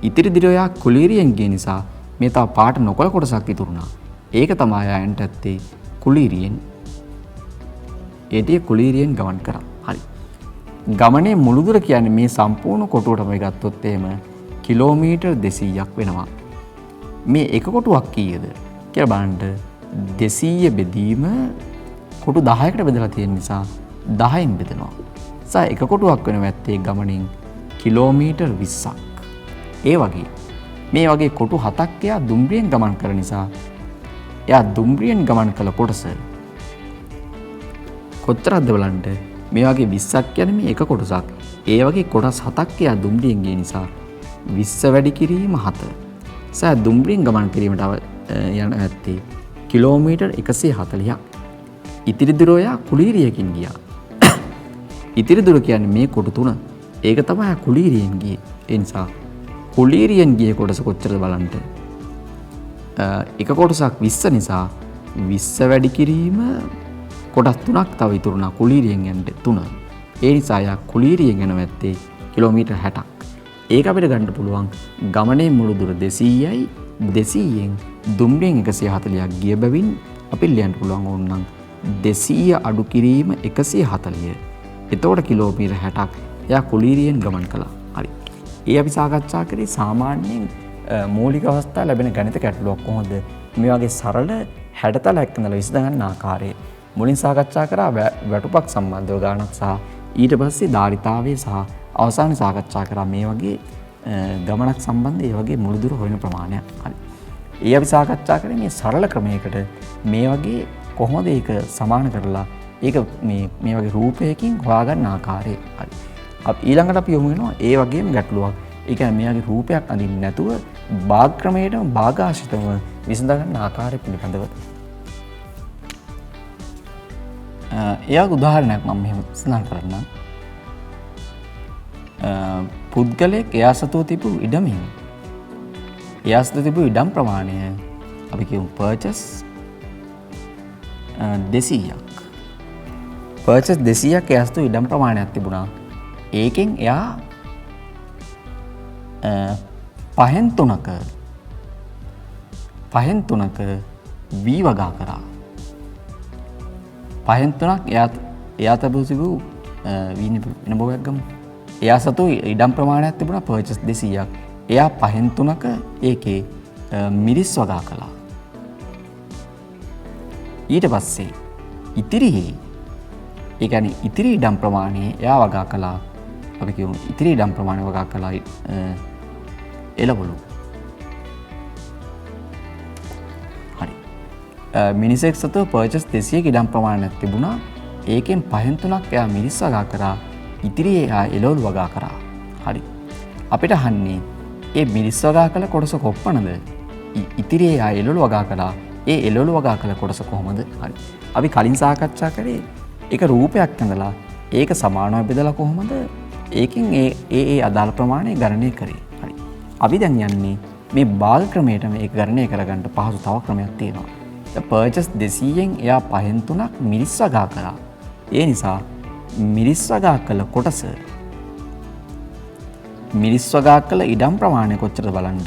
ඉතිරි දිර එයා කුලීරියෙන් ගිය නිසා මේ තව පාට නොකළ කොටසක් ඉතුරුනා. ඒක තමයි එයාට ඇත්තේ කුලීරියෙන්. ඒටි කුලීරියෙන් ගමන් කරා. හරි. ගමනේ මුළු දුර කියන්නේ මේ සම්පූර්ණ කොටුවටම ගත්තොත් එහෙම කිලෝමීටර් 200ක් වෙනවා. මේ එක කොටුවක් කීයද කියලා බලන්න 200 බෙදීම කොටු 10කට බෙදලා තියෙන නිසා 10න් බෙදනවා. සා එක කොටුවක් වෙන වැත්තේ ගමනින් කිලෝමීටර් 20ක්. ඒ වගේ මේ වගේ කොටු 7ක් එයා දුම්රියෙන් ගමන් කරන නිසා එයා දුම්රියෙන් ගමන් කළ කොටස කොච්චරද බලන්න. මේ වගේ 20ක් කියන්නේ මේ එක කොටසක්. ඒ වගේ කොටස් 7ක් එයා දුම්රියෙන් ගිය නිසා 20 වැඩි කිරීම 7. සා දුම්රියෙන් ගමන් කිරීමට යන ඇත්තේ කිලෝමීටර් 140ක්. ඉතිරි දුර එයා කුලීරියකින් ගියා. ඉතිරි දුර කියන්නේ මේ කොටු 3. ඒක තමයි කුලීරියෙන් ගියේ. ඒ නිසා කුලීරියෙන් ගියේ කොටස කොච්චරද බලන්න. එක කොටසක් 20 නිසා 20 වැඩි කිරීම කොටස් 3ක් තව ඉතුරුනා කුලීරියෙන් යන්න 3. ඒ නිසා යා කුලීරියෙන් යන වැත්තේ කිලෝමීටර් 60ක්. ඒක අපිට ගන්න පුළුවන් ගමනේ මුළු දුර 200යි 200න් දුම්රියෙන් 140ක් ගිය බැවින් අපි ලියන්න පුළුවන් ඕනනම් 200 අඩු කිරීම 140. එතකොට කිලෝමීටර් 60ක් එයා කුලීරියෙන් ගමන් කළා. හරි. ඒ අපි සාකච්ඡා කරේ සාමාන්‍යයෙන් මූලික අවස්ථා ලැබෙන ගණිත ගැටලුවක් කොහොමද මේ වගේ සරල හැඩතලයක් ඉඳලා විසඳගන්න ආකාරය. මුලින් සාකච්ඡා කරා වැටුපක් සම්බන්ධව ගානක් සහ ඊට පස්සේ ධාරිතාවය සහ අවසානයේ සාකච්ඡා කරා මේ වගේ ගමනක් සම්බන්ධ ඒ වගේ මුළුදුර හොයන ප්‍රමාණයක්. හරි. ඒ අපි සාකච්ඡා කරේ මේ සරල ක්‍රමයකට මේ වගේ කොහොමද ඒක සමාන කරලා ඒක මේ වගේ රූපයකින් හොයාගන්න ආකාරය. හරි. අපි ඊළඟට අපි යමු වෙනවා ඒ වගේම ගැටලුවක්. ඒ කියන්නේ මේ වගේ රූපයක් අඳින්න නැතුව භාග ක්‍රමයටම භාගාශිතව විසඳගන්න ආකාරය පිළිබඳව. එයාගේ උදාහරණයක් මම මෙහෙම සඳහන් කරන්නම්. පුද්ගලයෙක් එයා සතුව තිබූ ඉඩමින් එයා සතුව තිබූ ඉඩම් ප්‍රමාණය අපි කියමු පර්චස් 200ක්. පර්චස් 200ක් එයා සතුව ඉඩම් ප්‍රමාණයක් තිබුණා. ඒකෙන් එයා පහෙන් තුනක වී වගා කරා. පහෙන් තුනක් එයා තබූ තිබූ වෙන බොගයක් ගමු. එයා සතු ඉඩම් ප්‍රමාණයක් තිබුණා පර්චස් 200ක්. එයා පහෙන් තුනක ඒකේ මිරිස් වගා කළා. ඊට පස්සේ ඉතිරි ඒ කියන්නේ ඉතිරි ඉඩම් ප්‍රමාණය එයා වගා කළා. අපි කියමු ඉතිරි ඉඩම් ප්‍රමාණය වගා කළා එළවලු. හරි. මිනිසෙක් සතුව පර්චස් 200ක ඉඩම් ප්‍රමාණයක් තිබුණා. ඒකෙන් පහෙන් තුනක් එයා මිරිස් වගා කරා. ඉතිරි එයා එළවලු වගා කරා. හරි. අපිට අහන්නේ ඒ මිරිස් වගා කළ කොටස කොප්පනද? ඉතිරි එයා එළවලු වගා කළා. ඒ එළවලු වගා කළ කොටස කොහොමද? හරි. අපි කලින් සාකච්ඡා කරේ ඒක රූපයක් ඇඳලා ඒක සමානව බෙදලා කොහොමද ඒකෙන් ඒ අදාළ ප්‍රමාණය ගණනය කරේ. හරි. අපි දැන් යන්නේ මේ භාග ක්‍රමයට මේක ගණනය කරගන්න පහසු තව ක්‍රමයක් තියෙනවා. පර්චස් 200න් එයා පහෙන් තුනක් මිරිස් වගා කරා. ඒ නිසා මිරිස් වගා කළ කොටස මිරිස් වගා කළ ඉඩම් ප්‍රමාණය කොච්චරද බලන්න.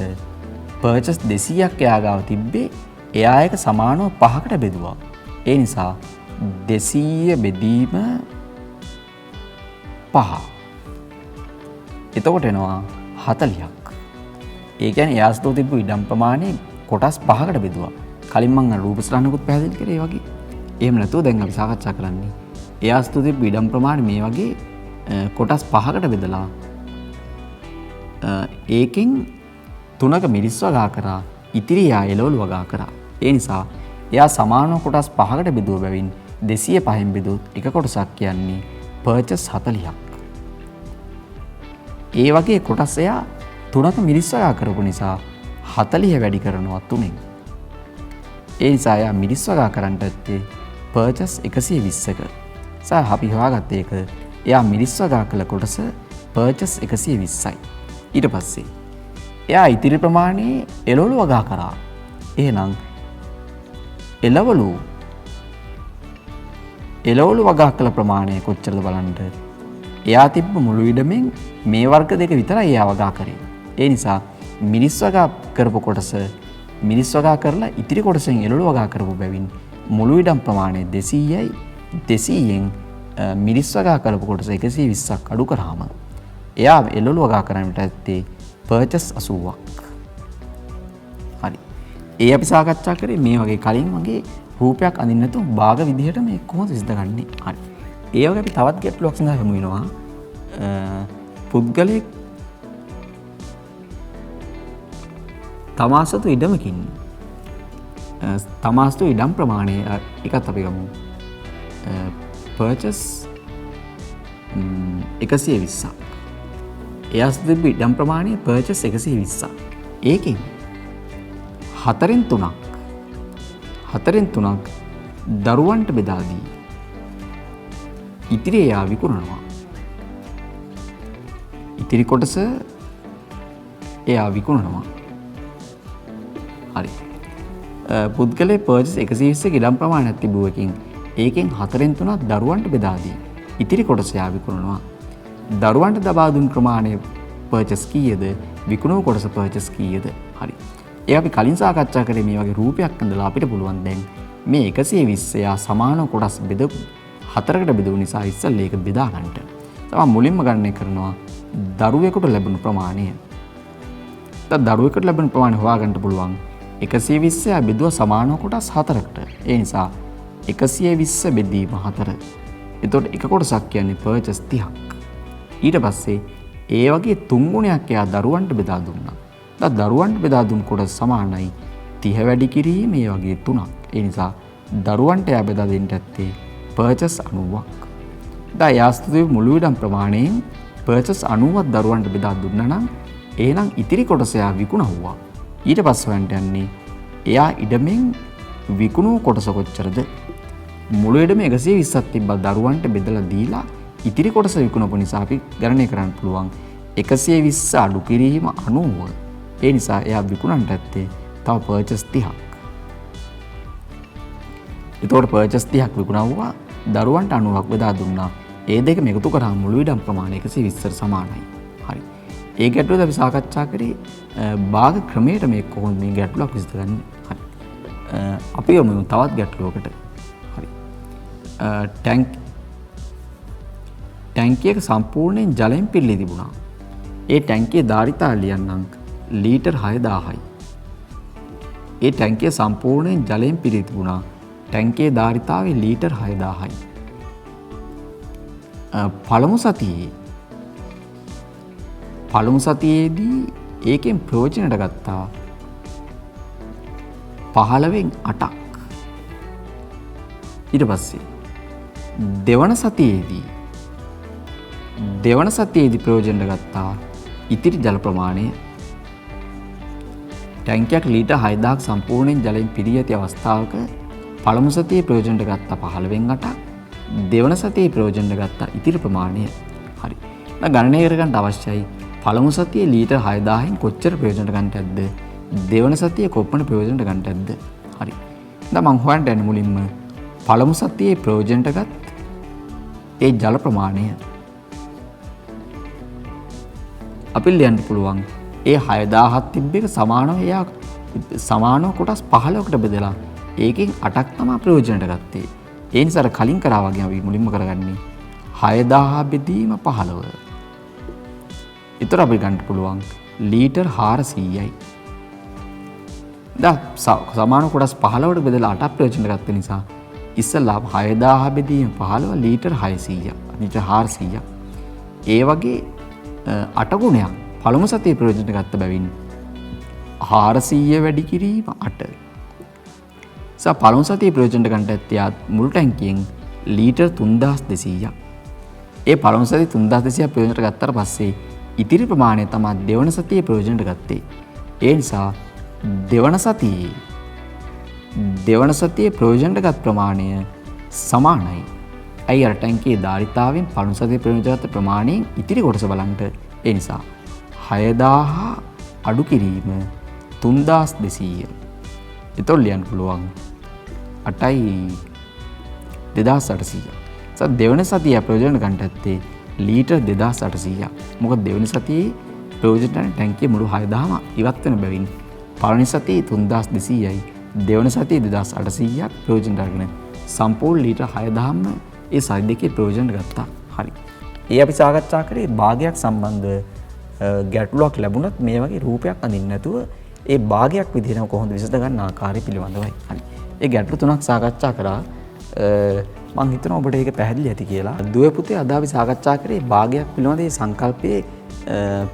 පර්චස් 200ක් එයා ගාව තිබ්බේ එයා එක සමානව 5කට බෙදුවා. ඒ නිසා 200 බෙදීම 5. එතකොට එනවා 40ක්. ඒ කියන්නේ එයා සතු තිබ්බ ඉඩම් ප්‍රමාණය කොටස් 5කට බෙදුවා. කලින් මම රූප සටහනකුත් පැහැදිලි කරේ වගේ. එහෙම නැතුව දැන් අපි සාකච්ඡා කරන්නේ එයා ස්තුති ඉඩම් ප්‍රමාණය මේ වගේ කොටස් 5කට බෙදලා ඒකෙන් 3ක මිරිස් වගා කරා ඉතිරි එයා එළවලු වගා කරා. ඒ නිසා එයා සමානව කොටස් 5කට බෙදුව බැවින් 205න් බෙදුවොත් එක කොටසක් කියන්නේ පර්චස් 40ක්. ඒ වගේ කොටස් එයා 3ක මිරිස් වගා කරපු නිසා 40 වැඩි කරනවා 3ෙන්. ඒ නිසා එයා මිරිස් වගා කරන්නට ඇත්තේ පර්චස් 120ක. අපි හොයාගත්ත එක එයා මිරිස් වගා කළ කොටස පර්චස් 120යි. ඊට පස්සේ එයා ඉතිරි ප්‍රමාණයේ එළවලු වගා කරා. එහෙනම් එළවලු වගා කළ ප්‍රමාණය කොච්චරද බලන්න. එයා තිබ්බ මුළු ඉඩමෙන් මේ වර්ග දෙක විතරයි එයා වගා කරේ. ඒ නිසා මිරිස් වගා කරපු කොටස මිරිස් වගා කරලා ඉතිරි කොටසෙන් එළවලු වගා කරපු බැවින් මුළු ඉඩම් ප්‍රමාණය 200යි. 200න් මිරිස් වගා කරපු කොටස 120ක් අඩු කරාම එයා එළවලු වගා කරන්නට ඇත්තේ පර්චස් 80ක්. හරි. ඒ අපි සාකච්ඡා කරේ මේ වගේ කලින් වගේ රූපයක් අඳින්න නැතුව භාග විදිහට මේ කොහොමද විසඳගන්නේ. හරි. ඒ වගේ අපි තවත් ගැටලුවක් සඳහා යමු වෙනවා. පුද්ගලයෙක් තමාසතු ඉඩමකින් තමාසතු ඉඩම් ප්‍රමාණය එකත් අපි ගමු. පර්චස් 120ක්. එයා තිබ්බ ඉඩම් ප්‍රමාණය පර්චස් 120ක්. ඒකෙන් 4/3ක් දරුවන්ට බෙදා දී ඉතිරි එයා විකුණනවා. ඉතිරි කොටස එයා විකුණනවා. හරි. පුද්ගලයා පර්චස් 120ක ඉඩම් ප්‍රමාණයක් තිබුවකින් ඒකෙන් 4/3ක් දරුවන්ට බෙදා දී ඉතිරි කොටස එයා විකුණනවා. දරුවන්ට ලබා දුන් ප්‍රමාණය පර්චස් කීයද? විකුණු කොටස පර්චස් කීයද? හරි. ඒ අපි කලින් සාකච්ඡා කරේ මේ වගේ රූපයක් අඳලා අපිට පුළුවන් දැන් මේ 120 යා සමාන කොටස් බෙදපු 4කට බෙදුව නිසා ඉස්සෙල්ලා ඒක බෙදා ගන්නට. තමයි මුලින්ම ගණනය කරනවා දරුවෙකුට ලැබුණු ප්‍රමාණය. දැන් දරුවෙකුට ලැබෙන ප්‍රමාණය හොයාගන්න පුළුවන් 120 යා බෙදුව සමාන කොටස් 4කට. ඒ නිසා 120 බෙදීම 4. එතකොට එක කොටසක් කියන්නේ පර්චස් 30ක්. ඊට පස්සේ ඒ වගේ 3 ගුණයක් එයා දරුවන්ට බෙදා දුන්නා. දැන් දරුවන්ට බෙදා දුන් කොටස සමානයි 30 වැඩි කිරීම මේ වගේ 3ක්. ඒ නිසා දරුවන්ට එයා බෙදා දෙන්න ඇත්තේ පර්චස් 90ක්. දැන් යාස්තුවේ මුළු ඉඩම් ප්‍රමාණයෙන් පර්චස් 90ක් දරුවන්ට බෙදා දුන්නා නම් එහෙනම් ඉතිරි කොටස එයා විකුණුවා. ඊට පස්සේ වන්ට යන්නේ එයා ඉඩමෙන් විකුණු කොටස කොච්චරද? මුළු ඉඩම 120ක් තිබ්බා දරුවන්ට බෙදලා දීලා ඉතිරි කොටස විකුණපු නිසා අපි ගණනය කරන්න පුළුවන් 120 අඩු කිරීම 90. ඒ නිසා එයා විකුණන්නට ඇත්තේ තව පර්චස් 30ක්. එතකොට පර්චස් 30ක් විකුණුවා දරුවන්ට 90ක් බෙදා දුන්නා. ඒ දෙකම එකතු කරාම මුළු ඉඩම් ප්‍රමාණය 120ට සමානයි. හරි. ඒ ගැටලුවද අපි සාකච්ඡා කරේ භාග ක්‍රමයට මේ කොහොමද මේ ගැටලුවක් විසඳගන්නේ. හරි. අපි යමු තවත් ගැටලුවකට. හරි. ටැංකියක සම්පූර්ණයෙන් ජලයෙන් පිරීලා තිබුණා. ඒ ටැංකියේ ධාරිතාව ලියන්නම් ලීටර් 6000යි. ඒ ටැංකිය සම්පූර්ණයෙන් ජලයෙන් පිරීලා තිබුණා. ටැංකියේ ධාරිතාවය ලීටර් 6000යි. පළමු සතියේදී ඒකෙන් ප්‍රයෝජනට ගත්තා 15න් 8ක්. ඊට පස්සේ දෙවන සතියේදී ප්‍රයෝජනට ගත්තා ඉතිරි ජල ප්‍රමාණය. ටැංකියක් ලීටර් 6000ක් සම්පූර්ණයෙන් ජලයෙන් පිරී ඇති අවස්ථාවක පළමු සතියේ ප්‍රයෝජනට ගත්තා 15න් 8ක්. දෙවන සතියේ ප්‍රයෝජනට ගත්තා ඉතිරි ප්‍රමාණය. හරි. දැන් ගණනය කරගන්න අවශ්‍යයි. පළමු සතියේ ලීටර් 6000න් කොච්චර ප්‍රයෝජනට ගන්නට ඇද්ද? දෙවන සතියේ කොපමණ ප්‍රයෝජනට ගන්නට ඇද්ද? හරි. දැන් මම හොයන්න යන්නේ මුලින්ම පළමු සතියේ ප්‍රයෝජනට ගත් ඒ ජල ප්‍රමාණය. අපි ලියන්න පුළුවන් ඒ 6000ක් තිබ්බ එක සමානව කොටස් 15කට බෙදලා ඒකෙන් 8ක් තමයි ප්‍රයෝජනට ගත්තේ. ඒ නිසා කලින් කරා වගේ අපි මුලින්ම කරගන්නේ 6000 බෙදීම 15. ඊතර අපි ගන්න පුළුවන් ලීටර් 400යි. සමාන කොටස් 15ට බෙදලා 8ක් ප්‍රයෝජන ගත්ත නිසා ඉස්සලා 6000 බෙදීම 15 ලීටර් 600ක් ලීටර් 400ක් ඒ වගේ 8 ගුණයක් පළමු සතියේ ප්‍රයෝජන ගත්ත බැවින් 400 වැඩි කිරීම 8 පළමු සතියේ ප්‍රයෝජන ගන්නට ඇත්තේ මුළු ටැංකියෙන් ලීටර් 3200ක් ඒ පළමු සතියේ 3200 ප්‍රයෝජනට ගත්තාට පස්සේ ඉතිරි ප්‍රමාණය තමයි දෙවන සතියේ ප්‍රයෝජනට ගත්තේ. ඒ නිසා දෙවන සතියේ ප්‍රයෝජනට ගත් ප්‍රමාණය සමානයි. අයි අර ටැංකියේ ධාරිතාවෙන් පළමු සතියේ ප්‍රයෝජනට ගත් ප්‍රමාණයෙන් ඉතිරි කොටස බලන්න. ඒ නිසා 6000 අඩු කිරීම 3200. එතකොට ලියන්න පුළුවන් 8යි 2800. දෙවන සතියේ ප්‍රයෝජන ගන්නට ඇත්තේ ලීටර් 2800ක්. මොකද දෙවන සතියේ ප්‍රයෝජන ටැංකිය මුළු 6000ම ඉවත් වෙන බැවින් පළවෙනි සතියේ 3200යි දෙවන සතියේ 2800ක් ප්‍රයෝජන අරගෙන සම්පූර්ණ ලීටර් 6000ම ඒ සති දෙකේ ප්‍රයෝජන ගත්තා. හරි. ඒ අපි සාකච්ඡා කරේ භාගයක් සම්බන්ධ ගැටලුවක් ලැබුණත් මේ වගේ රූපයක් අඳින්න නැතුව ඒ භාගයක් විදිහටම කොහොමද විසඳ ගන්න ආකාරය පිළිබඳවයි. හරි. ඒ ගැටලු තුනක් සාකච්ඡා කරා. මම හිතනවා ඔබට ඒක පැහැදිලි ඇති කියලා. දුවේ පුතේ අද අපි සාකච්ඡා කරේ භාගයක් පිළිබඳ ඒ සංකල්පයේ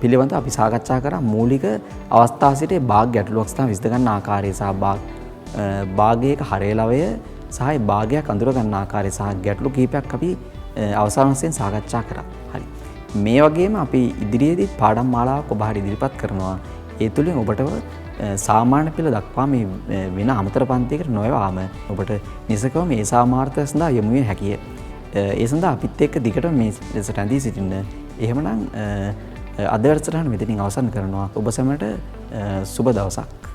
පිළිබඳ අපි සාකච්ඡා කරා මූලික අවස්ථා සිටේ භාග ගැටලුවක් සහ විසඳ ගන්න ආකාරය සහ භාගයක හරයලවය සහ භාගයක් අඳුර ගන්න ආකාරය සහ ගැටලු කීපයක් අපි අවසාන වශයෙන් සාකච්ඡා කරා. හරි. මේ වගේම අපි ඉදිරියේදී පාඩම් මාලාවක් ඔබ හරි ඉදිරිපත් කරනවා. ඒ තුලින් ඔබට සාමාන්‍ය පෙළ දක්වා මේ වෙන අමතර පන්තියකට නොයවාම ඔබට නිසකව මේ සාමාර්ථය සඳහා යොමු විය හැකිය. ඒ සඳහා අපිත් එක්ක දිගට මේ ලෙසට ඇඳී සිටින්න. එහෙමනම් අද වැඩසටහන මෙතනින් අවසන් කරනවා. ඔබ සැමට සුබ දවසක්.